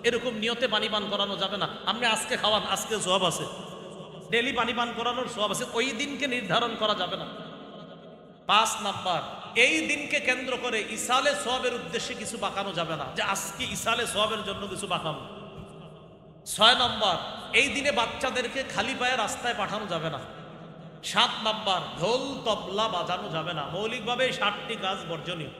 এরকম নিয়তে পানি পান করানো যাবে না। আপনি আজকে খাওয়ান, আজকে সওয়াব আছে, ডেলি পানি পান করানোর সওয়াব আছে, ওই দিনকে নির্ধারণ করা যাবে না। 5 নম্বর এই দিনকে কেন্দ্র করে ইসালে সওয়াবের উদ্দেশ্যে কিছু বাঁকানো যাবে না, যে আজকে ইসালে সওয়াবের জন্য কিছু বাঁকানো। 6 নম্বর এই দিনে বাচ্চাদেরকে খালি পায়ে রাস্তায় পাঠানো যাবে না। 7 নম্বর ঢোল তবলা বাজানো যাবে না। মৌলিকভাবে 7টি কাজ বর্জনীয়।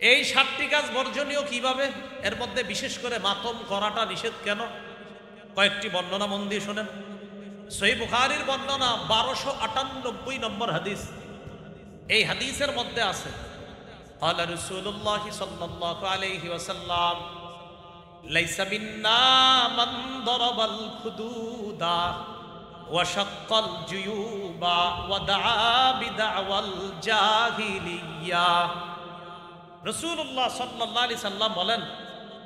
এই 7টি কাজ বর্জনীয় কিভাবে? এর মধ্যে বিশেষ করে মাতম করাটা নিষেধ কেন? কয়েকটি বর্ণনা মন দিয়ে শোনেন। সহিহ বুখারীর বর্ণনা 1298 নম্বর হাদিস। এই হাদিসের মধ্যে আছে, ক্বালা রাসূলুল্লাহ সাল্লাল্লাহু আলাইহি ওয়াসাল্লাম লাইসা মিন্না মান দারাবাল খুদুদা ওয়াশাক্কাল জুয়ুবা ওয়াদআ বিদআওয়াল জাহিলিয়া। রাসূলুল্লাহ সাল্লাল্লাহু আলাইহি সাল্লাম বলেন,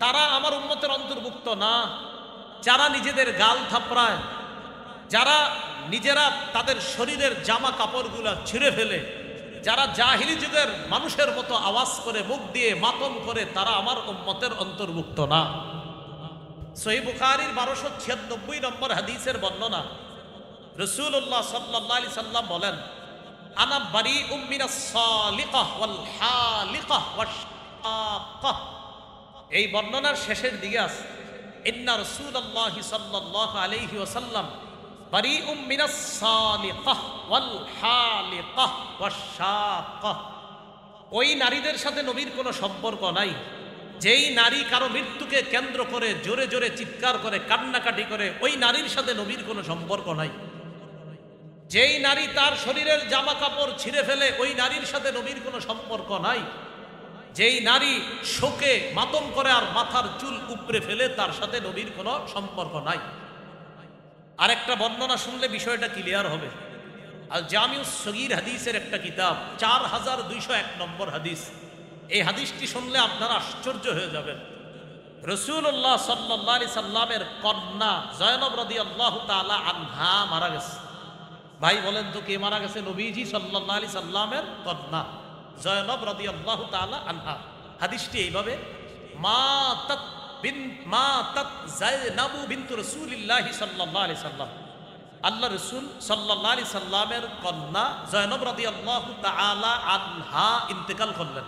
তারা আমার উম্মতের অন্তর্ভুক্ত না যারা নিজেদের গাল থাপড়ায়, যারা নিজেরা তাদের শরীরের জামা কাপড়গুলা ছিঁড়ে ফেলে, যারা জাহিলি যুগের মানুষের মতো আওয়াজ করে মুখ দিয়ে মাতম করে, তারা আমার উম্মতের অন্তর্ভুক্ত না। সহিহ বুখারীর 1296 নম্বর হাদিসের বর্ণনা, রাসূলুল্লাহ সাল্লাল্লাহু আলাইহি সাল্লাম বলেন, আনা বারিউম মিনাস সালিকাহ ওয়াল হালিকাহ ওয়াশ-শাক্কাহ। এই বর্ণনার শেষের দিকে আছে, ইন্না রাসূলুল্লাহ সাল্লাল্লাহু আলাইহি ওয়াসাল্লাম বারিউম মিনাস সালিকাহ ওয়াল হালিকাহ ওয়াশ-শাক্কাহ। ওই নারীদের সাথে নবীর কোনো সম্পর্ক নাই যেই নারী কারো মৃত্যুকে কেন্দ্র করে জোরে জোরে চিৎকার করে কান্নাকাটি করে, ওই নারীর সাথে নবীর কোনো সম্পর্ক নাই। যেই নারী তার শরীরের জামা কাপড় ছিঁড়ে ফেলে, ওই নারীর সাথে নবীর কোনো সম্পর্ক নাই। যেই নারী শোকে মাতম করে আর মাথার চুল উপড়ে ফেলে, তার সাথে নবীর কোনো সম্পর্ক নাই। আরেকটা বর্ণনা শুনলে বিষয়টা ক্লিয়ার হবে। আল জামিউস সগীর হাদিসের একটা কিতাব, 4201 নম্বর হাদিস। এই হাদিসটি শুনলে আপনারা আশ্চর্য হয়ে যাবেন। রাসূলুল্লাহ সাল্লাল্লাহু আলাইহি সাল্লামের কন্যা জয়নব রাদিয়াল্লাহু তাআলা আনহা মারা গেছে। ভাই বলেন তো কে মারা গেছে? নবীজি সাল্লাল্লাহু আলাইহি সাল্লামের কন্যা জয়নব রাদিয়াল্লাহু তাআলা আনহা। হাদিসটি এইভাবে, মাতাত যায়নাবু বিনতু রাসূলিল্লাহ সাল্লাল্লাহু আলাইহি সাল্লাম। আল্লাহ রাসূল সাল্লাল্লাহু আলাইহি সাল্লামের কন্যা জয়নব রাদিয়াল্লাহু তাআলা আনহা ইন্তেকাল করলেন।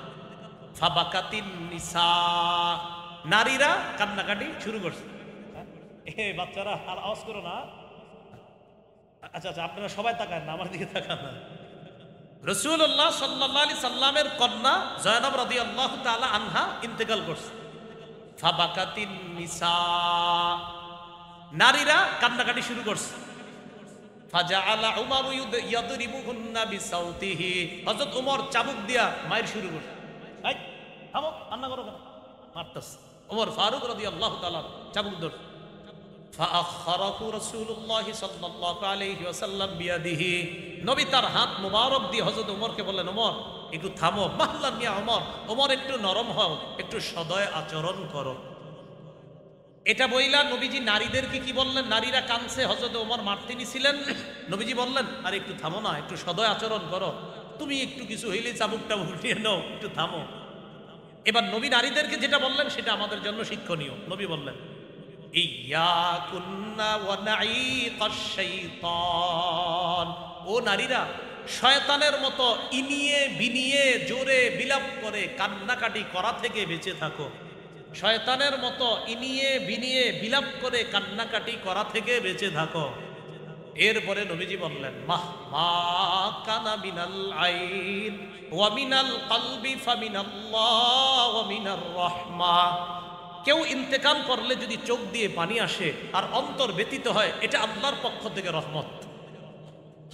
ফাবাকাতিন নিসা, নারীরা কান্নাকাটি শুরু করছে। বাচ্চারা আর আওয়াজ করো না। আচ্ছা আচ্ছা, আপনারা সবাই তাকান না, আমার দিকে তাকান না। রাসূলুল্লাহ সাল্লাল্লাহু আলাইহি সাল্লামের কন্যা জয়নব রাদিয়াল্লাহু তাআলা আনহা ইন্তেকাল করছে। ফাবাকাতিন নিসা, নারীরা কান্নাকাটি শুরু করছে। ফাজাআলা উমর ইয়াদরিবুহুন্না বিসাউতিহি, হযরত ওমর চাবুক দিয়া মাইর শুরু করছে। এই থামো, কান্না করো কেন? মারতেছে। ওমর ফারুক রাদিয়াল্লাহু তাআলা চাবুক ধর। ফাআখারাহু রাসূলুল্লাহ সাল্লাল্লাহু আলাইহি ওয়াসাল্লাম বিয়াদিহি, নবী তার হাত মুবারক দিয়ে হযরত ওমরকে বললেন, ওমর একটু থামো। মাহলান ইয়া ওমর, ওমর একটু নরম হও, একটু সদয় আচরণ করো। এটা বইলা নবীজি নারীদেরকে কি বললেন? নারীরা কাঁদছে, হযরত ওমর মারতে নিছিলেন, নবীজি বললেন, আরে একটু থামো না, একটু সদয় আচরণ করো, তুমি একটু কিছু হইলে চাবুকটা উঠিয়ে নাও, একটু থামো। এবার নবী নারীদেরকে যেটা বললেন সেটা আমাদের জন্য শিক্ষণীয়। নবী বললেন, ইয়াকুন্না ওয়া নাঈকাশ শাইতান, ও নারীরা শয়তানের মতো ইনিয়ে বিনিয়ে জোরে বিলাপ করে কান্নাকাটি করা থেকে বেঁচে থাকো। শয়তানের মতো ইনিয়ে বিনিয়ে বিলাপ করে কান্নাকাটি করা থেকে বেঁচে থাকো। এরপরে নবীজি বললেন মাহ মা কানা মিনাল আইন ওয়া মিনাল কলবি ফামিনাল্লাহ ওয়া মিনার রাহমা। কেউ ইন্তেকাল করলে যদি চোখ দিয়ে পানি আসে আর অন্তর ব্যতীত হয়, এটা আল্লাহর পক্ষ থেকে রহমত।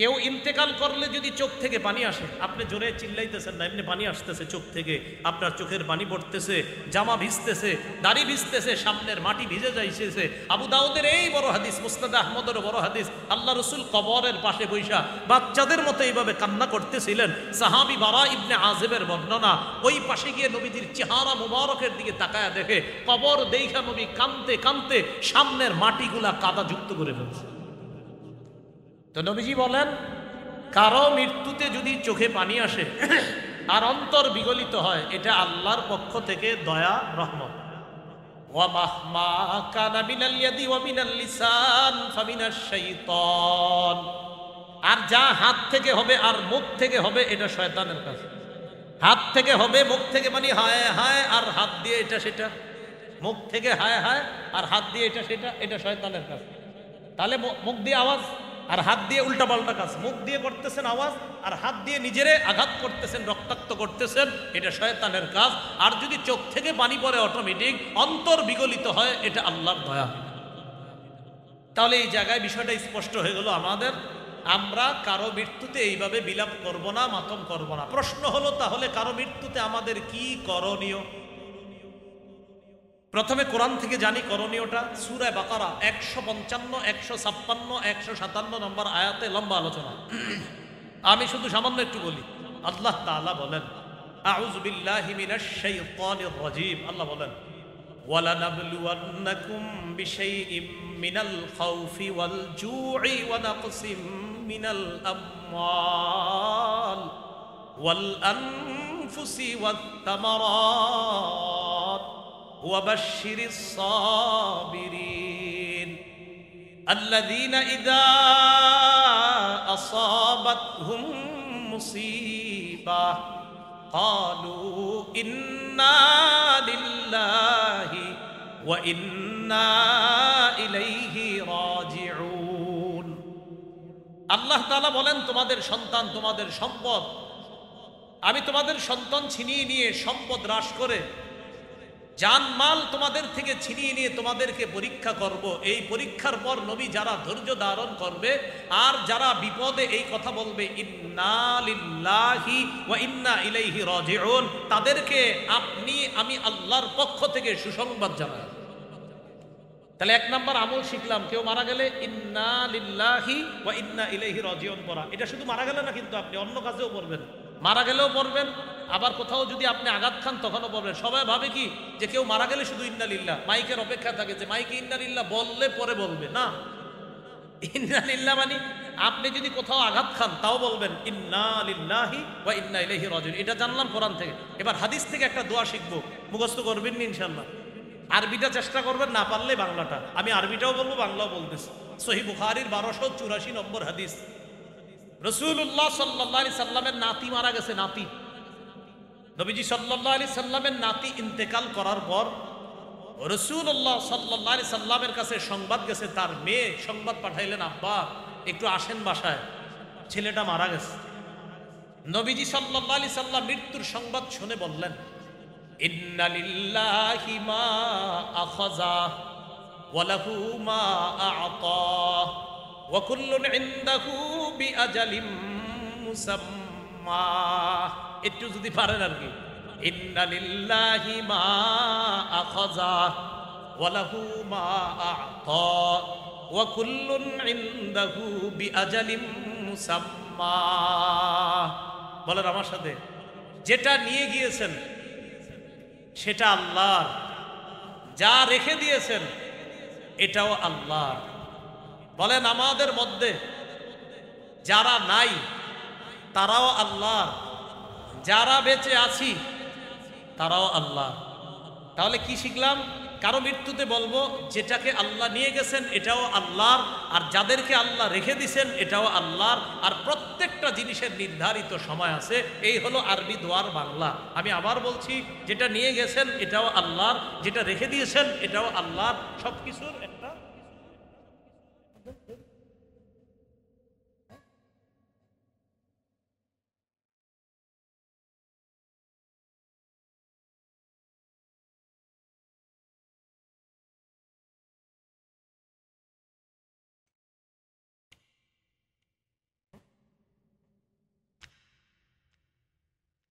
কেউ ইন্তেকাল করলে যদি চোখ থেকে পানি আসে, আপনি জোরে চিল্লাইতেছেন না, এমনি পানি আসতেছে চোখ থেকে, আপনার চোখের পানি পড়তেছে, জামা ভিজতেছে, দাড়ি ভিজতেছে, সামনের মাটি ভিজে যাইতেছে। আবু দাউদের এই বড় হাদিস, মুসনাদ আহমদের বড় হাদিস, আল্লাহ রসুল কবরের পাশে বৈশা বাচ্চাদের মতো এইভাবে কান্না করতেছিলেন। সাহাবী বারা ইবনে আযিবের বর্ণনা, ওই পাশে গিয়ে নবীজির চেহারা মুবারকের দিকে তাকায়া দেখে কবর দেইখা নবী কাঁদতে কাঁদতে সামনের মাটিগুলা কাদা যুক্ত করে ফেলছে। তো নবীজি বলেন কারো মৃত্যুতে যদি চোখে পানি আসে আর অন্তর বিগলিত হয়, এটা আল্লাহর পক্ষ থেকে দয়া রহমত। ওয়া মাহমা কানা মিনাল ইয়াদি ওয়া মিনাল লিসান ফামিনাশ শাইতান। আর যা হাত থেকে হবে আর মুখ থেকে হবে, এটা শয়তানের কাজ। হাত থেকে হবে, মুখ থেকে মানে হায় হায় আর হাত দিয়ে এটা সেটা, মুখ থেকে হায় হায় আর হাত দিয়ে এটা সেটা, এটা শয়তানের কাজ। তাহলে মুখ দিয়ে আওয়াজ আর হাত দিয়ে উল্টাপাল্টা কাজ। মুখ দিয়ে করতেছেন আওয়াজ আর হাত দিয়ে নিজেরে আঘাত করতেছেন, রক্তাক্ত করতেছেন, এটা শয়তানের কাজ। আর যদি চোখ থেকে পানি পড়ে অটোমেটিক, অন্তর বিগলিত হয়, এটা আল্লাহর দয়া। তাহলে এই জায়গায় বিষয়টা স্পষ্ট হয়ে গেল আমাদের, আমরা কারো মৃত্যুতে এইভাবে বিলাপ করব না, মাতম করব না। প্রশ্ন হলো তাহলে কারো মৃত্যুতে আমাদের কি করণীয়? প্রথমে কোরআন থেকে জানি করণীয়টা। সূরা বাকারা 155, 156, 157 নম্বর আয়াতে লম্বা আলোচনা, আমি শুধু সামান্য একটু বলি। আল্লাহ তাআলা বলেন আউযু বিল্লাহি মিনাশ শাইতানির রাজীম। আল্লাহ বলেন ওয়ালানাবলুওয়ান্নাকুম বিশাইইম মিনাল খাউফি ওয়াল জু'i ওয়া নাকসিম মিনাল আমওয়াল ওয়াল আনফুসি ওয়াত তামারাত وبشر الصابرين الذين إذا أصابتهم مصيبة قالوا إنا لله وإنا إليه راجعون। আল্লাহ তাআলা বলেন তোমাদের সন্তান, তোমাদের সম্পদ, আমি তোমাদের সন্তান ছিনিয়ে নিয়ে সম্পদ হ্রাস করে জানমাল তোমাদের থেকে ছিনিয়ে নিয়ে তোমাদেরকে পরীক্ষা করব। এই পরীক্ষার পর নবী যারা ধৈর্য ধারণ করবে আর যারা বিপদে এই কথা বলবে ইন্না লিল্লাহি ওয়া ইন্না ইলাইহি রাজিউন, তাদেরকে আমি আল্লাহর পক্ষ থেকে সুসংবাদ জানাই। তাহলে এক নাম্বার আমল শিখলাম, কেউ মারা গেলে ইন্না লিল্লাহি ওয়া ইন্না ইলাইহি রাজিউন পড়া। এটা শুধু মারা গেলে না, কিন্তু আপনি অন্য কাজেও পড়বেন, মারা গেলেও পড়বেন, আবার কোথাও যদি আপনি আঘাত খান তখনও পড়বেন। সবাই ভাবে কি যে কেউ মারা গেলে শুধু ইন্না লিল্লাহ, মাইকের অপেক্ষা থাকে যে মাইকে ইন্না লিল্লাহ বললে পরে বলবে না। ইন্না লিল্লাহ মানে আপনি যদি কোথাও আঘাত খান তাও বলবেন ইন্না লিল্লাহি ওয়া ইন্না ইলাইহি রাজিউন। এটা জানলাম কোরআন থেকে। এবার হাদিস থেকে একটা দোয়া শিখবো, মুখস্থ করবেন ইনশাআল্লাহ। আরবিটা চেষ্টা করবেন, না পারলে বাংলাটা। আমি আরবিটাও বলবো, বাংলাও বলতেছি। সহিহ বুখারীর 1284 নম্বর হাদিস। রাসূলুল্লাহ সাল্লাল্লাহু আলাইহি সাল্লামের নাতি মারা গেছে। নাতি, নবীজি সাল্লাল্লাহু আলাইহি সাল্লামের নাতি ইন্তেকাল করার পর রাসূলুল্লাহ সাল্লাল্লাহু আলাইহি সাল্লামের কাছে সংবাদ গেছে, তার মেয়ে সংবাদ পাঠাইলেন, আব্বা একটু আসেন বাসায়, ছেলেটা মারা গেছে। নবীজি সাল্লাল্লাহু আলাইহি সাল্লাম মৃত্যুর সংবাদ শুনে বললেন ইন্না লিল্লাহি মা আখাযা ওয়া লাহু মা আ'তা ওয়া কুল্লুন ইনদাহু বিআজালিম মুসাম্মা। একটু যদি পারেন আর কি, ইন্না লিল্লাহি মা আখাযা ওয়া লাহু মা আ'তা ওয়া কুল্লুন ইনদাহু বিআজালিম মুসাম্মা। বলেন আমার সাথে, যেটা নিয়ে গিয়েছেন সেটা আল্লাহর, যা রেখে দিয়েছেন এটাও আল্লাহর। বলেন আমাদের মধ্যে যারা নাই তারাও আল্লাহর, যারা বেঁচে আছি তারাও আল্লাহ। তাহলে কি শিখলাম? কারো মৃত্যুতে বলবো যেটাকে আল্লাহ নিয়ে গেছেন এটাও আল্লাহর, আর যাদেরকে আল্লাহ রেখে দিছেন এটাও আল্লাহর, আর প্রত্যেকটা জিনিসের নির্ধারিত সময় আছে। এই হলো আরবি দোয়ার বাংলা। আমি আবার বলছি, যেটা নিয়ে গেছেন এটাও আল্লাহর, যেটা রেখে দিয়েছেন এটাও আল্লাহর, সব কিছুর একটা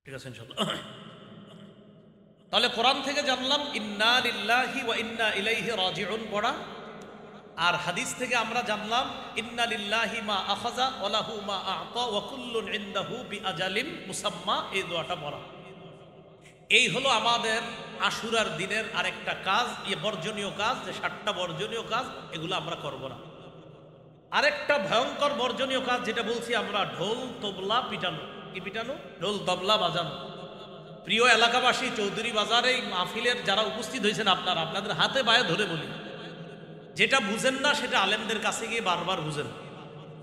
ঠিক আছে ইনশাআল্লাহ। তাহলে কোরআন থেকে জানলাম ইন্না লিল্লাহি ওয়া ইন্না ইলাইহি রাজিউন পড়া, আর হাদিস থেকে আমরা জানলাম ইন্না লিল্লাহি মা আখাযা ওয়া লাহু মা আ'তা ওয়া কুল্লুন ইনদাহু বিআজালিম মুসাম্মা, এই দোয়াটা পড়া। এই হলো আমাদের আশুরার দিনের আরেকটা কাজ, বর্জনীয় কাজ, যে 7টা বর্জনীয় কাজ, এগুলো আমরা করব না। আরেকটা ভয়ঙ্কর বর্জনীয় কাজ যেটা বলছি আমরা, ঢোল তবলা পিটানো। কি পিটানো? ঢোল তবলা বাজানো। প্রিয় এলাকাবাসী, চৌধুরী বাজারে এই মাহফিলের যারা উপস্থিত হয়েছেন, আপনাদের হাতে পায়ে ধরে বলি, যেটা বুঝেন না সেটা আলেমদের কাছে গিয়ে বারবার বুঝেন,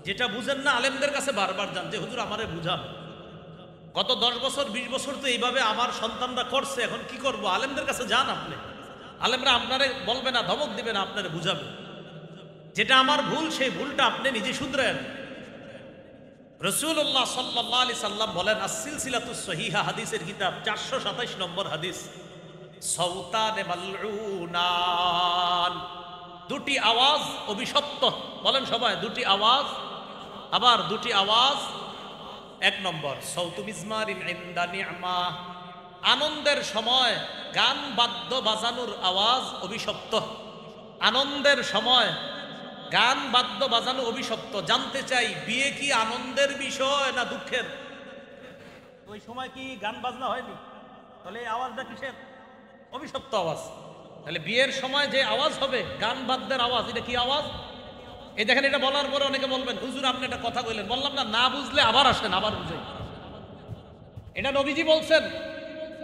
যেটা বুঝেন না আলেমদের কাছে বারবার যান, যে হুজুর আমারে বুঝান। গত 10 বছর 20 বছর তো এইভাবে আমার সন্তানরা করছে, এখন কি করব? আলেমদের কাছে যান আপনি, আলেমরা আপনারে বলবে না, ধমক দিবে না, আপনারে বুঝাবে। যেটা আমার ভুল, সেই ভুলটা আপনি নিজে শুধরেন। রাসূলুল্লাহ সাল্লাল্লাহু আলাইহি সাল্লাম বলেন, আস-সিলসিলাতুস সহিহা হাদিসের কিতাব 427 নম্বর হাদিস, সাউতানে মালউনান, দুটি আওয়াজ অভিশপ্ত। বলেন সবাই, দুটি আওয়াজ। আবার দুটি আওয়াজ। 1 নম্বর, সাউতু মিজমারিন ইনদা নি'মা, আনন্দের সময় গান বাদ্য বাজানোর আওয়াজ অভিশপ্ত। আনন্দের সময় গান বাদ্য বাজানো অভিশপ্ত। জানতে চাই, বিয়ে কি আনন্দের বিষয় না দুঃখের? ওই সময় কি গান বাজনা হয়নি? তাহলে এই আওয়াজটা কিসের? অভিশপ্ত আওয়াজ। তাহলে বিয়ের সময় যে আওয়াজ হবে, গান বাদ্যের আওয়াজ, এটা কি আওয়াজ? এই দেখেন, এটা বলার পরে অনেকে বলবেন, হুজুর আপনি একটা কথা কইলেন। বললাম না, না বুঝলে আবার আসেন, আবার বুঝাই। এটা নবীজি বলছেন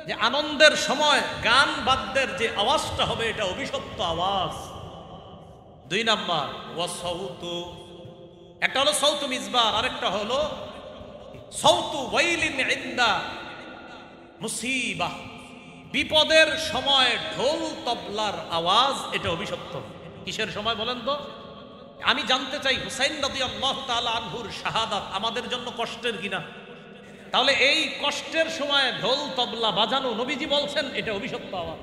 যে আনন্দের সময় গান বাদ্যের যে আওয়াজটা হবে, এটা অভিশপ্ত আওয়াজ। 2 নাম্বার, ওয়াসাউতু, একটা হলো সাউতু মিজবার, আরেকটা হলো সাউতু ওয়াইলিন ইনদা মুসিবাহ, বিপদের সময় ঢোল তবলার আওয়াজ, এটা অভিশপ্ত। কিসের সময় বলেন তো? আমি জানতে চাই, হুসাইন রাদিয়াল্লাহু তাআলা আনহুর শাহাদাত আমাদের জন্য কষ্টের কিনা? তাহলে এই কষ্টের সময় ঢোল তবলা বাজানো, নবীজি বলছেন এটা অভিশপ্ত আওয়াজ।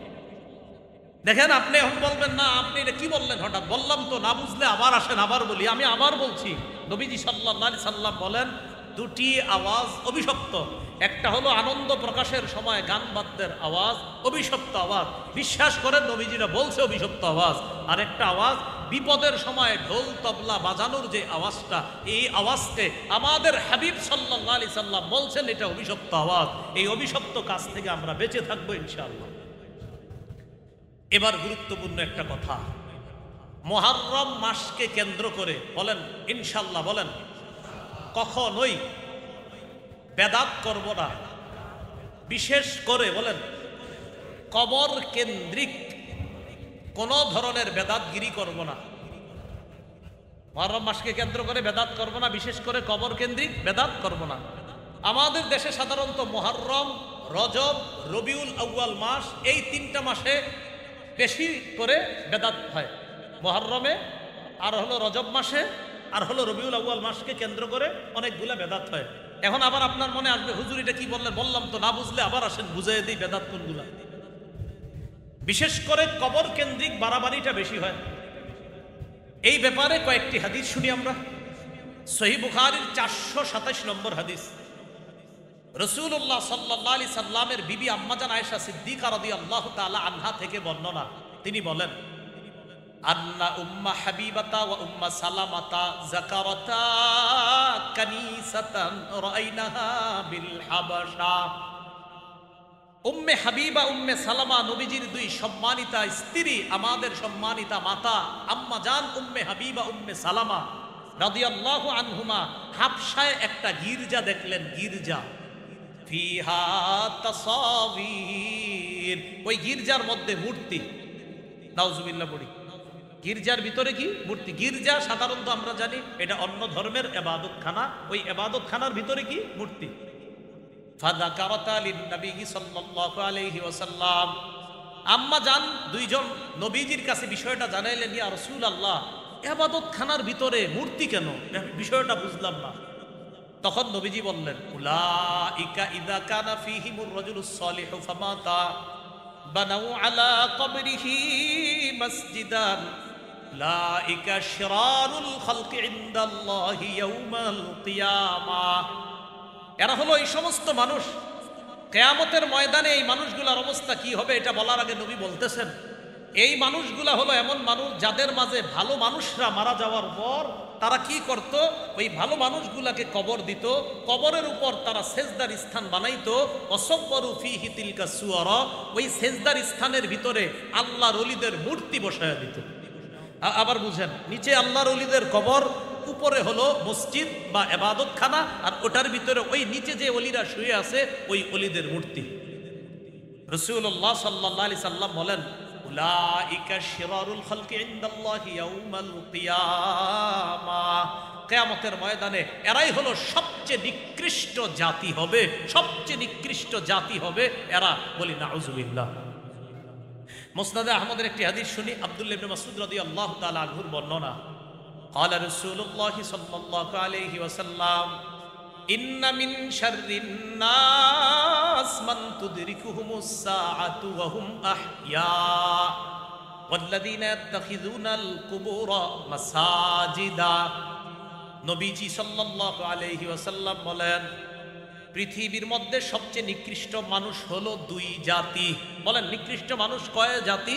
দেখেন, আপনি এখন বলবেন না, আপনি এটা কি বললেন হঠাৎ? বললাম তো, না বুঝলে আবার আসেন, আবার বলি। আমি আবার বলছি, নবীজি সাল্লাল্লাহু আলাইহি সাল্লাম বলেন দুটি আওয়াজ অভিশপ্ত। একটা হলো আনন্দ প্রকাশের সময় গান বাদ্যের আওয়াজ, অভিশপ্ত আওয়াজ। বিশ্বাস করেন, নবীজিরা বলছে অভিশপ্ত আওয়াজ। আর একটা আওয়াজ বিপদের সময় ঢোল তবলা বাজানোর যে আওয়াজটা, এই আওয়াজকে আমাদের হাবিব সাল্লাল্লাহু আলাইহি সাল্লাম বলছেন এটা অভিশপ্ত আওয়াজ। এই অভিশপ্ত কাজ থেকে আমরা বেঁচে থাকবো ইনশাআল্লাহ। এবার গুরুত্বপূর্ণ একটা কথা, মুহররম মাসকে কেন্দ্র করে বলেন ইনশাআল্লাহ, বলেন কখনোই বেদাত করব না। বিশেষ করে বলেন কবর কেন্দ্রিক কোন ধরনের বেদাতগিরি করব না। মুহররম মাসকে কেন্দ্র করে বেদাত করব না, বিশেষ করে কবর কেন্দ্রিক বেদাত করব না। আমাদের দেশে সাধারণত মুহররম, রজব, রবিউল আউয়াল মাস, এই 3টা মাসে বেশি করে বেদাত হয়। মুহররমে, আর হলো রজব মাসে, আর হলো রবিউল আউয়াল মাসকে কেন্দ্র করে অনেকগুলা বেদাত হয়। এখন আবার আপনার মনে আসবে, হুজুর এটা কি বললেন? বললাম তো, না বুঝলে আবার আসেন, বুঝাই দিই বেদাত কোনগুলা। বিশেষ করে কবর কেন্দ্রিক বাড়াবাড়িটা বেশি হয়। এই ব্যাপারে কয়েকটি হাদিস শুনি আমরা। সহিহ বুখারীর 427 নম্বর হাদিস, রাসূলুল্লাহ সাল্লাল্লাহু আলাইহি সাল্লামের বিবি আম্মাজান আয়েশা সিদ্দিকা রাদিয়াল্লাহু তাআলা আনহা থেকে বর্ণনা, তিনি বলেন, আন্না উম্মা হাবিবাতা ওয়া উম্মা সালামাতা যাকারাতা কানিসাতান রাআইনাহা বিল হাবাশা। উম্মে হাবিবা, উম্মে সালামা নবীজির 2 সম্মানিতা স্ত্রী, আমাদের সম্মানিতা মাতা আম্মা জান উম্মে হাবিবা, উম্মে সালামা রাদিয়াল্লাহু আনহুমা হাবশায় একটা গির্জা দেখলেন। গির্জা, ফিহা তাসাবির, ওই গির্জার মধ্যে মূর্তি। নাউজুবিল্লাহ পড়ি। গির্জার ভিতরে কি মূর্তি? গির্জা সাধারণত আমরা জানি এটা অন্য ধর্মের ইবাদতখানা, ওই ইবাদতখানার ভিতরে কি মূর্তি। ফাযাকারাতা লিন-নবী সাল্লাল্লাহু আলাইহি ওয়াসাল্লাম, আম্মা জান দুইজন নবীজির কাছে বিষয়টা জানাইলেন, ইয়া রাসূলুল্লাহ, ইবাদতখানার ভিতরে মূর্তি কেন? বিষয়টা বুঝলাম না। তখন নবীজি বললেন, উলাইকা ইযা কানা ফীহিমুর রাজুলুস সালিহু ফামাতা বানাউ আলা কবরিহি মসজিদান উলাইকা শিরারুল খালকি ইনদাল্লাহি ইয়াউমাল কিয়ামাহ। এরা হলো এই সমস্ত মানুষ, কিয়ামতের ময়দানে এই মানুষগুলোর অবস্থা কি হবে এটা বলার আগে নবী বলতেছেন, এই মানুষগুলা হলো এমন মানুষ যাদের মাঝে ভালো মানুষরা মারা যাওয়ার পর তারা কি করত, ওই ভালো মানুষগুলাকে কবর দিত, কবরের উপর তারা সেজদার স্থান বানাইতো, অসব্বরু ফীহি তিলকা সুওয়ারা, ওই সেজদার স্থানের ভিতরে আল্লাহর ওলিদের মূর্তি বসায়া দিত। আবার বুঝেন, নিচে আল্লাহর ওলিদের কবর, উপরে হলো মসজিদ বা ইবাদতখানা, আর ওটার ভিতরে ওই নিচে যে ওলিরা শুয়ে আছে ওই ওলিদের মূর্তি। রাসূলুল্লাহ সাল্লাল্লাহু আলাইহি সাল্লাম বলেন, উলাইকা শিরারুল খালকি ইনদাল্লাহি ইয়াউমাল কিয়ামাহ, কিয়ামতের ময়দানে এরাই হলো সবচেয়ে নিকৃষ্ট জাতি হবে, সবচেয়ে নিকৃষ্ট জাতি হবে এরা। বলি নাউজুবিল্লাহ। মুসনাদে আহমদের একটি হাদিস শুনি, আব্দুল্লাহ ইবনে মাসউদ রাদিয়াল্লাহু তাআলা আনহুর বর্ণনা। قال رسول الله صلى الله عليه وسلم إن من شر الناس من تدركهم الساعة وهم أحياء والذين يتخذون القبور مساجدا। নবীজি সাল্লাল্লাহু আলাইহি ওয়াসাল্লাম বলেন, পৃথিবীর মধ্যে সবচেয়ে নিকৃষ্ট মানুষ হলো দুই জাতি। বলেন নিকৃষ্ট মানুষ কয় জাতি?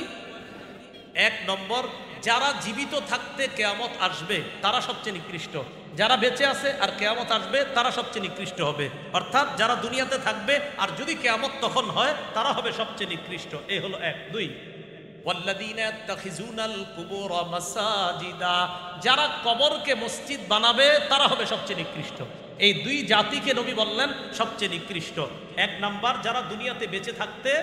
এক নম্বর, যারা জীবিত থাকতে কিয়ামত আসবে তারা সবচেয়ে নিকৃষ্ট, যারা বেঁচে আছে আর কিয়ামত আসবে তারা সবচেয়ে নিকৃষ্ট হবে। অর্থাৎ যারা দুনিয়াতে থাকবে আর যদি কিয়ামত তখন হয় তারা হবে সবচেয়ে নিকৃষ্ট। এই হলো এক। দুই, ওয়াল্লাযীনা ইয়াত্তাখিযুনাল কুবুরা মাসাজিদা, যারা কবরকে মসজিদ বানাবে তারা হবে সবচেয়ে নিকৃষ্ট। এই দুই জাতিকে নবী বললেন সবচেয়ে নিকৃষ্ট। এক নাম্বার, যারা দুনিয়াতে বেঁচে থাকতে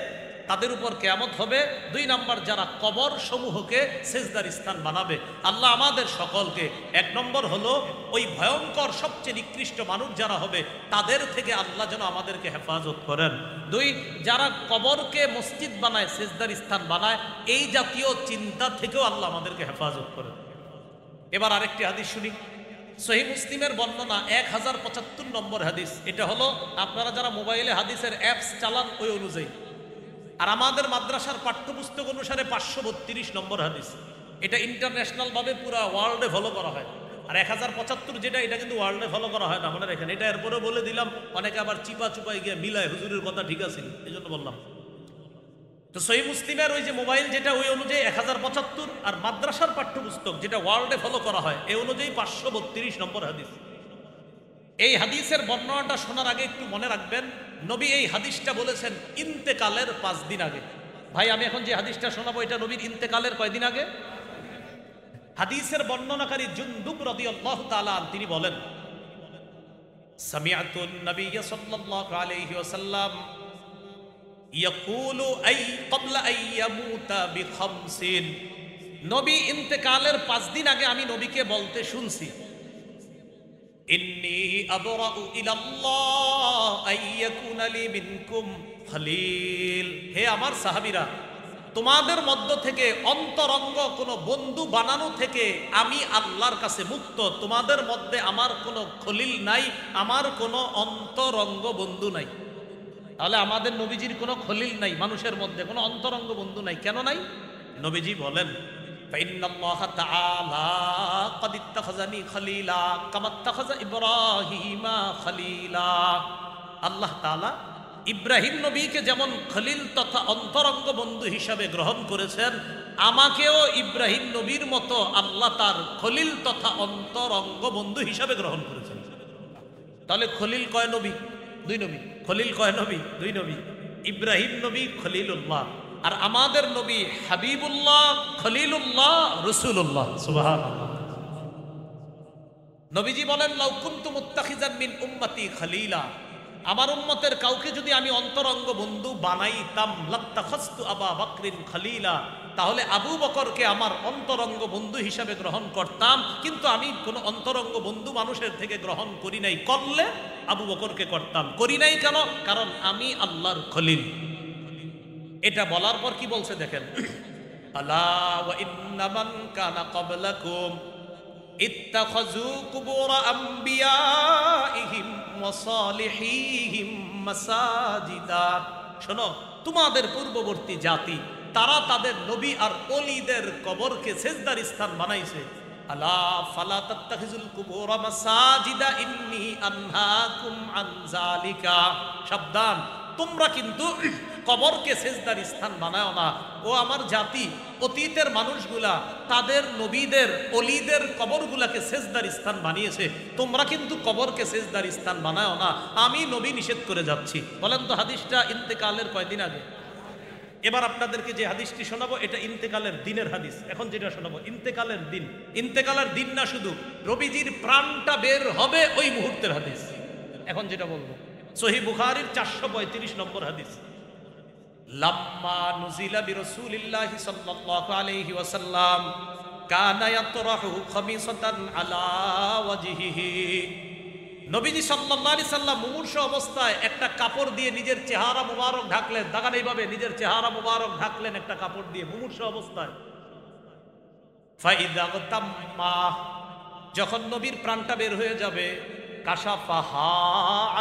তাদের উপর কিয়ামত হবে। দুই নাম্বার, যারা কবর সমূহকে সেজদার স্থান বানাবে। আল্লাহ আমাদের সকলকে, এক নম্বর হলো ওই ভয়ঙ্কর সবচেয়ে নিকৃষ্ট মানুষ যারা হবে তাদের থেকে আল্লাহ যেন আমাদেরকে হেফাজত করেন। দুই, যারা কবরকে মসজিদ বানায়, সেজদার স্থান বানায়, এই জাতীয় চিন্তা থেকেও আল্লাহ আমাদেরকে হেফাজত করেন। এবার আরেকটি হাদিস শুনি, সহিহ মুসলিমের বর্ণনা 1075 নম্বর হাদিস। এটা হলো আপনারা যারা মোবাইলে হাদিসের অ্যাপস চালান ওই অনুযায়ী, আর আমাদের মাদ্রাসার পাঠ্যপুস্তক অনুসারে 532 নম্বর হাদিস। এটা ইন্টারন্যাশনাল ভাবে পুরো ওয়ার্ল্ডে ফলো করা হয়। আর 1075 যেটা, এটা কিন্তু ওয়ার্ল্ডে ফলো করা হয় না, মনে রাখেন। এটা এরপরে বলে দিলাম, অনেকে আবার চিপা চুপাই গিয়ে মিলায়, হুজুরের কথা ঠিক আছে এই জন্য বললাম। তো সহিহ মুসলিমের ওই যে মোবাইল যেটা ওই অনুযায়ী 1075, আর মাদ্রাসার পাঠ্যপুস্তক যেটা ওয়ার্ল্ডে ফলো করা হয় এই অনুযায়ী 532 নম্বর হাদিস। এই হাদিসের বর্ণনাটা শোনার আগে একটু মনে রাখবেন, নবী এই হাদিসটা বলেছেন ইন্তেকালের 5 দিন আগে। ভাই আমি এখন যে হাদিসটা শোনাবো এটা নবীর ইন্তেকালের কয়দিন আগে? হাদিসের বর্ণনাকারী জুনদুব রাদিয়াল্লাহু তাআলা তিনি বলেন, সামিআতুন নবিয়্য সাল্লাল্লাহু আলাইহি ওয়াসাল্লাম ইয়াকুলু আই ক্বাবলা আন ইয়ামুতা বিখামসিন, নবী ইন্তেকালের 5 দিন আগে আমি নবীকে বলতে শুনছি, ইন্নী আবরাউ ইলাল্লাহ আইয়াকুনা লি মিনকুম খলিল, হে আমার সাহাবীরা, তোমাদের মধ্য থেকে অন্তরঙ্গ কোনো বন্ধু বানানো থেকে আমি আল্লাহর কাছে মুক্ত। তোমাদের মধ্যে আমার কোনো খলিল নাই, আমার কোনো অন্তরঙ্গ বন্ধু নাই। তাহলে আমাদের নবীজির কোনো খলিল নাই, মানুষের মধ্যে কোনো অন্তরঙ্গ বন্ধু নাই। কেন নাই? নবীজি বলেন, ফাইন্নাল্লাহ তাআলা ক্বাদ ইত্তাখাযানি খলিলা কামা ইত্তাখাযা ইব্রাহিমা খলিলা। আল্লাহ তাআলা ইব্রাহিম নবীকে যেমন খলিল তথা অন্তরঙ্গ বন্ধু হিসাবে গ্রহণ করেছেন, আমাকেও ইব্রাহিম নবীর মতো আল্লাহ তার খলিল তথা অন্তরঙ্গ বন্ধু হিসাবে গ্রহণ করেছেন। তাহলে খলিল কয় নবী? 2 নবী। খলিল কয় নবী? 2 নবী। ইব্রাহিম নবী খলিলুল্লাহ, আর আমাদের নবী হাবিবুল্লাহ, খলিলুল্লাহ, রাসূলুল্লাহ। সুবহানাল্লাহ। নবীজি বলেন, লাউ কুনতু মুত্তাখিযান মিন উম্মতি খলিলা, আমার উম্মতের কাউকে যদি আমি অন্তরঙ্গ বন্ধু বানাইতাম, লাত্তাখাযতু আবা বকরিন খলিলা, তাহলে আবু বকরকে আমার অন্তরঙ্গ বন্ধু হিসাবে গ্রহণ করতাম, কিন্তু আমি কোনো অন্তরঙ্গ বন্ধু মানুষের থেকে গ্রহণ করি নাই। করলে আবু বকরকে করতাম, করি নাই কেন? কারণ আমি আল্লাহর খলিল। এটা বলার পর কি বলছে দেখেন, আলা ওয়া ইন্না মান কানা ক্বাবলাকুম ইত্তাখাযু কুবুর আমবিয়াইহিম ওয়া সালিহিহিম মাসাজিদা। শোনো, তোমাদের পূর্ববর্তী জাতি তারা তাদের নবী আর ওলিদের কবরকে সেজদার স্থান বানাইছে। আলা ফালা তাত্তাখিজুল কুবুর মাসাজিদা ইন্নী আনহাকুম আন যালিকা। সাবধান, তোমরা কিন্তু কবরকে সেজদার স্থান বানাও না। ও আমার জাতি, অতীতের মানুষগুলা তাদের নবীদের অলিদের কবরগুলাকে সেজদার স্থান বানিয়েছে, তোমরা কিন্তু কবরকে সেজদার স্থান বানাও না, আমি নবী নিষেধ করে যাচ্ছি। বলেন তো হাদিসটা ইন্তেকালের কয়দিন আগে? এবার আপনাদেরকে যে হাদিসটি শোনাবো এটা ইন্তেকালের দিনের হাদিস। এখন যেটা শোনাবো ইন্তেকালের দিন, ইন্তেকালের দিন না, শুধু নবীজির প্রাণটা বের হবে ওই মুহূর্তের হাদিস। এখন যেটা বলবো সহিহ বুখারীর 435 নম্বর হাদিস। লাম্মা নুজিলা বিরাসূলিল্লাহি সাল্লাল্লাহু আলাইহি ওয়াসাল্লাম কানা ইয়াতরাহু খামিসাতান আলা ওয়াজহিহি। নবীজি সাল্লাল্লাহু আলাইহি সাল্লাম মুমূর্ষ অবস্থায় একটা কাপড় দিয়ে নিজের চেহারা মুবারক ঢাকলেন। দেখেন এইভাবে নিজের চেহারা মুবারক ঢাকলেন একটা কাপড় দিয়ে মুমূর্ষ অবস্থায়। ফাইদা তাম্মা, যখন নবীর প্রাণটা বের হয়ে যাবে, কাশাফাহা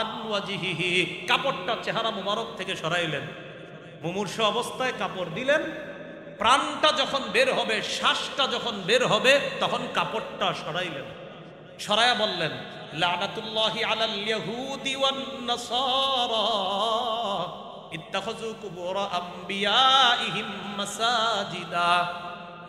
আন ওয়াজহিহি, কাপড়টা চেহারা মুবারক থেকে সরাইলেন। মুমূর্ষ অবস্থায় কাপড় দিলেন, প্রাণটা যখন বের হবে, শ্বাসটা যখন বের হবে, তখন কাপড়টা সরাইলেন। সরায়া বললেন, লানাতুল্লাহি আলাল ইয়াহুদি ওয়ান নাসারা ইত্তাখাযু কুবুর আমবিয়াইহিম মাসাজিদা।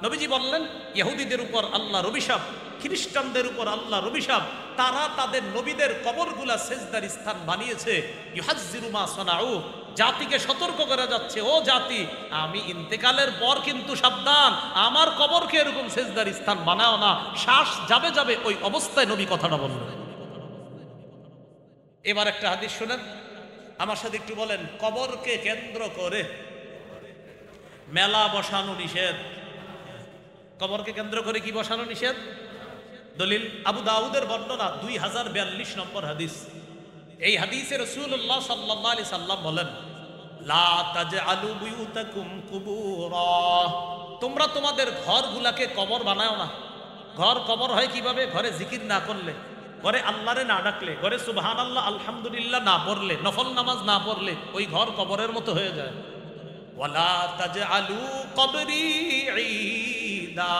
নবীজি বললেন, ইহুদিদের উপর আল্লাহর অভিশাপ, খ্রিস্টানদের উপর আল্লাহর অভিশাপ, তারা তাদের নবীদের কবরগুলা সেজদার স্থান বানিয়েছে। ইউহাজ্জিরু মা সানাউ, জাতিকে সতর্ক করা যাচ্ছে, ও জাতি, আমি ইন্তেকালের পর কিন্তু সাবধান, আমার কবরকে এরকম সেজদার স্থান বানাও না। শ্বাস যাবে যাবে ওই অবস্থায় নবী কথাটা বললেন। এবার একটা হাদিস শুনেন, আমার সাথে একটু বলেন, কবরকে কেন্দ্র করে মেলা বসানো নিষেধ। কবরকে কেন্দ্র করে কি বসানো নিষেধ? দলিল আবু দাউদের বর্ণনা 2042 নম্বর হাদিস। এই হাদিসে রাসূলুল্লাহ সাল্লাল্লাহু আলাইহি সাল্লাম বলেন, লা তাজআলু বুয়ুতাকুম কুবুরা, তোমরা তোমাদের ঘরগুলাকে কবর বানাও না। ঘর কবর হয় কিভাবে? ঘরে জিকির না করলে, ঘরে আল্লাহরে না ডাকলে, ঘরে সুবহানাল্লাহ আলহামদুলিল্লাহ না পড়লে, নফল নামাজ না পড়লে ওই ঘর কবরের মতো হয়ে যায়। ওয়ালা তাজআলু কবরি ঈদা,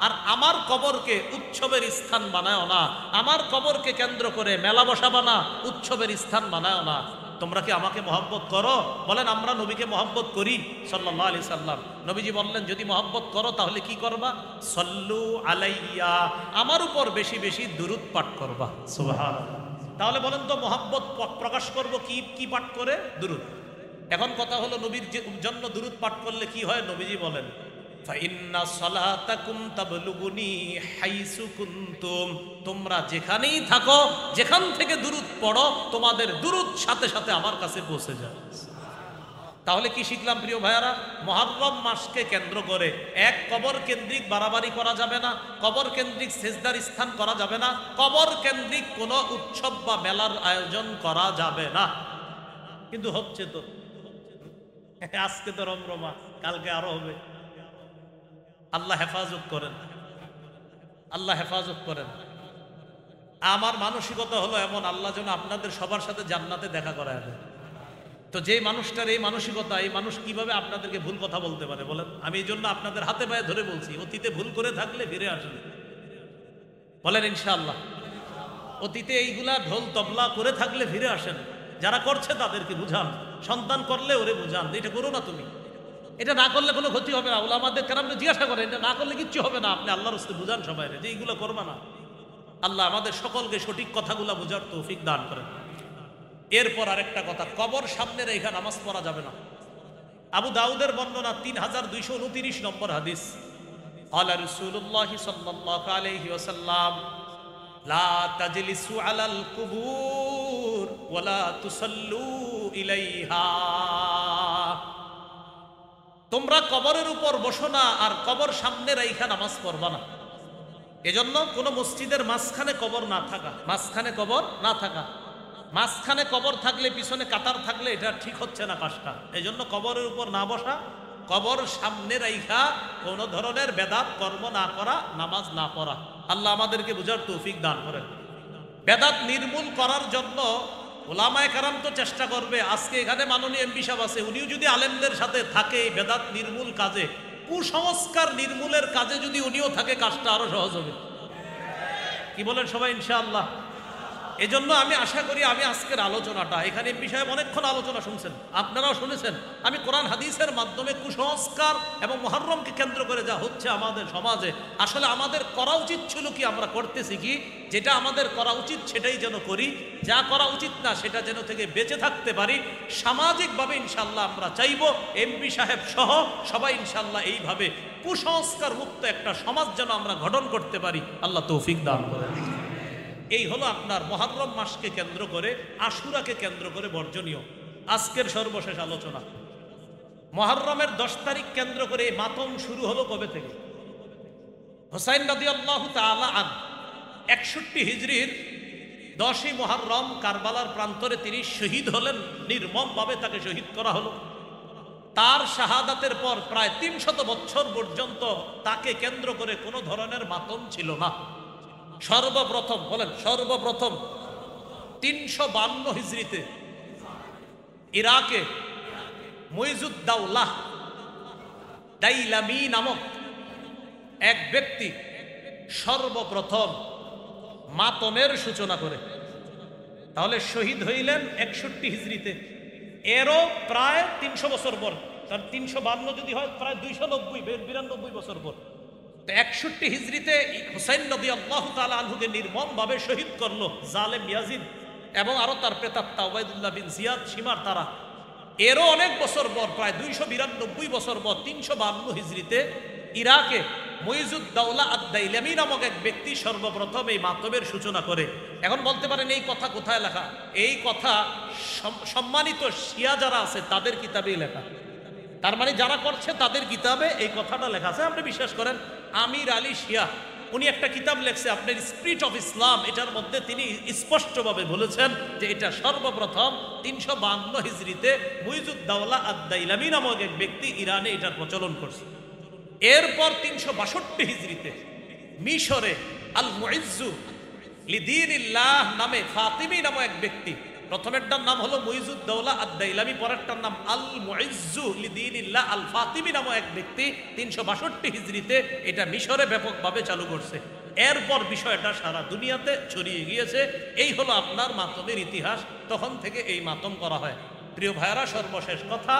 আর আমার কবরকে উৎসবের স্থান বানাও না। আমার কবরকে কেন্দ্র করে মেলা বসাবা না, উৎসবের স্থান বানাও না। তোমরা কি আমাকে মহব্বত করো? বলেন আমরা নবীকে মহব্বত করি সাল্লাল্লাহু আলাইহি সাল্লাম। নবীজি বললেন, যদি মহব্বত করো তাহলে কি করবা? সল্লু আলাইয়া, আমার উপর বেশি বেশি দুরূদ পাঠ করবা। সুবহানাল্লাহ। তাহলে বলেন তো মহব্বত প্রকাশ করব কি কি পাঠ করে? দুরূদ। এখন কথা হলো, নবীর জন্য দুরূদ পাঠ করলে কি হয়? নবীজি বলেন, ফাইন্না সালাতাকুম তাবলুগুনি হাইসু কুনতুম, তোমরা যেখানেই থাকো, যেখান থেকে দুরূদ পড়ো, তোমাদের দুরূদ সাথে সাথে আমার কাছে পৌঁছে যায়। তাহলে কি শিখলাম প্রিয় ভাইয়ারা? মুহররম মাসকে কেন্দ্র করে এক কবর কেন্দ্রিক বাড়াবাড়ি করা যাবে না, কবর কেন্দ্রিক সেজদার স্থান করা যাবে না, কবর কেন্দ্রিক কোনো উৎসব বা মেলার আয়োজন করা যাবে না। কিন্তু হচ্ছে তো, আজকে তো রমরমা, কালকে আরো হবে। আল্লাহ হেফাজত করেন, আল্লাহ হেফাজত করেন। আমার মানসিকতা হলো এমন, আল্লাহ যেন আপনাদের সবার সাথে জান্নাতে দেখা করায় দেয়। তো যে মানুষটার এই মানসিকতা, এই মানুষ কিভাবে আপনাদেরকে ভুল কথা বলতে পারে বলেন? আমি এই জন্য আপনাদের হাতে পায়ে ধরে বলছি, অতীতে ভুল করে থাকলে ফিরে আসেন, বলেন ইনশাআল্লাহ। অতীতে এইগুলা ঢোল তবলা করে থাকলে ফিরে আসেন। যারা করছে তাদেরকে বুঝান, সন্তান করলে ওরে বুঝান, এটা করো না তুমি, এটা না করলে কোনো ক্ষতি হবে না। ওলামাদের কেরামকে জিজ্ঞাসা করেন, এটা না করলে কিচ্ছু হবে না, আপনি আল্লাহর রাস্তায় বুঝান সবাই যে এইগুলো করবা না। আল্লাহ আমাদের সকলকে সঠিক কথাগুলো বোঝার তৌফিক দান করেন। এরপর আরেকটা কথা, কবর সামনে রেখে নামাজ পড়া যাবে না। আবু দাউদের বর্ণনা 3229 নম্বর হাদিস। আলা রাসূলুল্লাহ সাল্লাল্লাহু আলাইহি ওয়াসাল্লাম, লা তাজলিসু আলাল কুবুর ওয়া লা তুসাল্লু ইলাইহা। তোমরা কবরের উপর বসো না আর কবর সামনে রাইখা নামাজ পড়বা না। এজন্য কোনো মসজিদের মাঝখানে কবর না থাকা, মাঝখানে কবর না থাকা, মাঝখানে কবর থাকলে পিছনে কাতার থাকলে এটা ঠিক হচ্ছে না কাজটা। এজন্য কবরের উপর না বসা, কবর সামনে রাইখা কোনো ধরনের বেদাত কর্ম না করা, নামাজ না পড়া। আল্লাহ আমাদেরকে বুঝার তৌফিক দান করেন। বেদাত নির্মূল করার জন্য ওলামায়ে কেরাম তো চেষ্টা করবে। আজকে এখানে মাননীয় এমপি সাহেব আছে, উনিও যদি আলেমদের সাথে থাকে এই বেদাত নির্মূল কাজে, কুসংস্কার নির্মূলের কাজে যদি উনিও থাকে, কাজটা আরো সহজ হবে। কি বলেন সবাই ইনশাআল্লাহ? এজন্য আমি আশা করি আমি আজকের আলোচনাটা, এখানে এমপি সাহেব অনেকক্ষণ আলোচনা শুনছেন, আপনারাও শুনেছেন, আমি কোরআন হাদিসের মাধ্যমে কুসংস্কার এবং মুহররমকে কেন্দ্র করে যা হচ্ছে আমাদের সমাজে, আসলে আমাদের করা উচিত ছিল কি, আমরা করতেছি কি, যেটা আমাদের করা উচিত সেটাই যেন করি, যা করা উচিত না সেটা যেন থেকে বেঁচে থাকতে পারি। সামাজিকভাবে ইনশাআল্লাহ আমরা চাইব এমপি সাহেব সহ সবাই ইনশাআল্লাহ এইভাবে কুসংস্কার মুক্ত একটা সমাজ যেন আমরা গঠন করতে পারি। আল্লাহ তৌফিক দান করেন। এই হলো আপনার মুহররম মাসকে কেন্দ্র করে, আশুরাকে কেন্দ্র করে বর্জনীয় আজকের সর্বশেষ আলোচনা। মুহররমের 10 তারিখ কেন্দ্র করে এই মাতম শুরু হলো কবে থেকে? হুসাইন রাদিয়াল্লাহু তাআলা আন 61 হিজরির 10ই মুহররম কারবালার প্রান্তরে তিনি শহীদ হলেন, নির্মমভাবে তাকে শহীদ করা হলো। তার শাহাদাতের পর প্রায় 300 বছর পর্যন্ত তাকে কেন্দ্র করে কোনো ধরনের মাতম ছিল না। সর্বপ্রথম বলেন, সর্বপ্রথম 352 হিজরিতে ইরাকে মুইজুদ্দাওলাহ দাইলামি নামক এক ব্যক্তি সর্বপ্রথম মাতমের সূচনা করে। তাহলে শহীদ হইলেন 61 হিজরিতে, এরও প্রায় 300 বছর পর, কারণ 352 যদি হয় প্রায় 290-92 বছর পর। 61 হিজরিতে হুসাইন রাদিয়াল্লাহু তাআলা আনহুকে নির্মমভাবে শহীদ করলো জালেম ইয়াজিদ এবং আরো তার প্রেতাত্মা উবাইদুল্লাহ বিন জিয়াদ সীমার তারা। এরও অনেক বছর পর, প্রায় 292 বছর পর 352 হিজরিতে ইরাকে মুইজুদ্দাওলা আদ-দাইলামি নামক এক ব্যক্তি সর্বপ্রথম এই মাতমের সূচনা করে। এখন বলতে পারেন এই কথা কোথায় লেখা? এই কথা সম্মানিত শিয়া যারা আছে তাদের কিতাবেই লেখা। তার মানে যারা করছে তাদের কিতাবে এই কথাটা লেখা আছে। আপনি বিশ্বাস করেন, আমির আলী শিয়া উনি একটা কিতাব লেখছে আপনার স্পিরিট অফ ইসলাম, এটার মধ্যে তিনি স্পষ্টভাবে বলেছেন যে এটা সর্বপ্রথম 352 হিজরিতে মুইজুদ্দাওলা আদ-দাইলামি নামক এক ব্যক্তি ইরানে এটার প্রচলন করছে। এরপর 362 হিজরিতে মিশরে আল মুইজ্জু লিদীনিল্লাহ নামে ফাতিমি নামক এক ব্যক্তি, প্রথমেরটার নাম হলো মুইজুদ্দাওলা আদ-দাইলামি, পরেরটার নাম আল মুইজ্জু লিদীনিল্লাহ আল ফাতিমি নামক এক ব্যক্তি 362 হিজরিতে এটা মিশরে ব্যাপকভাবে চালু করছে। এরপর বিষয়টা সারা দুনিয়াতে ছড়িয়ে গিয়েছে। এই হলো আপনার মাতমের ইতিহাস। তখন থেকে এই মাতম করা হয়। প্রিয় ভাইরা, সর্বশেষ কথা,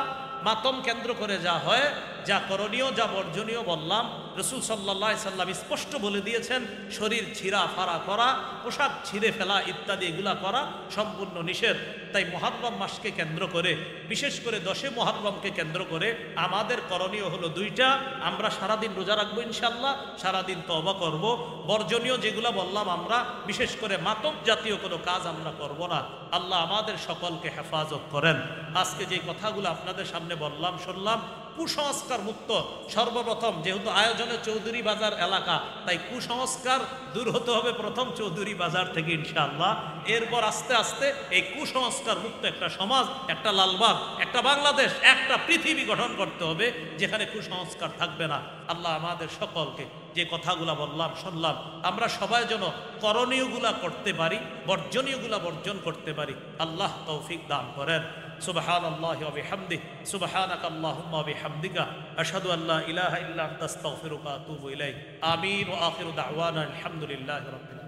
মাতম কেন্দ্র করে যা হয়, যা করণীয়, যা বর্জনীয় বললাম। রাসূল সাল্লাল্লাহু আলাইহি সাল্লাম স্পষ্ট বলে দিয়েছেন, শরীর ছিঁড়া ফাড়া করা, পোশাক ছিঁড়ে ফেলা ইত্যাদি এগুলা করা সম্পূর্ণ নিষেধ। তাই মুহররম মাসকে কেন্দ্র করে, বিশেষ করে 10 মুহররমকে কেন্দ্র করে আমাদের করণীয় হলো দুইটা। আমরা সারাদিন রোজা রাখবো ইনশাআল্লাহ, সারাদিন তওবা করব। বর্জনীয় যেগুলা বললাম আমরা, বিশেষ করে মাতম জাতীয় কোনো কাজ আমরা করব না। আল্লাহ আমাদের সকলকে হেফাজত করেন। আজকে যে কথাগুলো আপনাদের সামনে বললাম, শুনলাম, কুসংস্কার মুক্ত সর্বপ্রথম, যেহেতু আয়োজনে চৌধুরী বাজার এলাকা, তাই কুসংস্কার দূর হতে হবে প্রথম চৌধুরী বাজার থেকে ইনশাআল্লাহ। এরপর আস্তে আস্তে এই কুসংস্কার মুক্ত একটা সমাজ, একটা লালবাগ, একটা বাংলাদেশ, একটা পৃথিবী গঠন করতে হবে যেখানে কুসংস্কার থাকবে না। আল্লাহ আমাদের সকলকে যে কথাগুলা বললাম, শুনলাম, আমরা সবাই যেন করণীয়গুলা করতে পারি, বর্জনীয়গুলা বর্জন করতে পারি। আল্লাহ তৌফিক দান করেন। সুবহানাল্লাহি ওয়া বিহামদিহি, সুবহানাকাল্লাহুম্মা ওয়া বিহামদিকা, আশহাদু আল্লা ইলাহা ইল্লা আনতা আস্তাগফিরুকা ওয়া আতুবু ইলাইক। আমিন ওয়া আখিরু দাওয়ানা আলহামদুলিল্লাহি রাব্বিল আলামিন।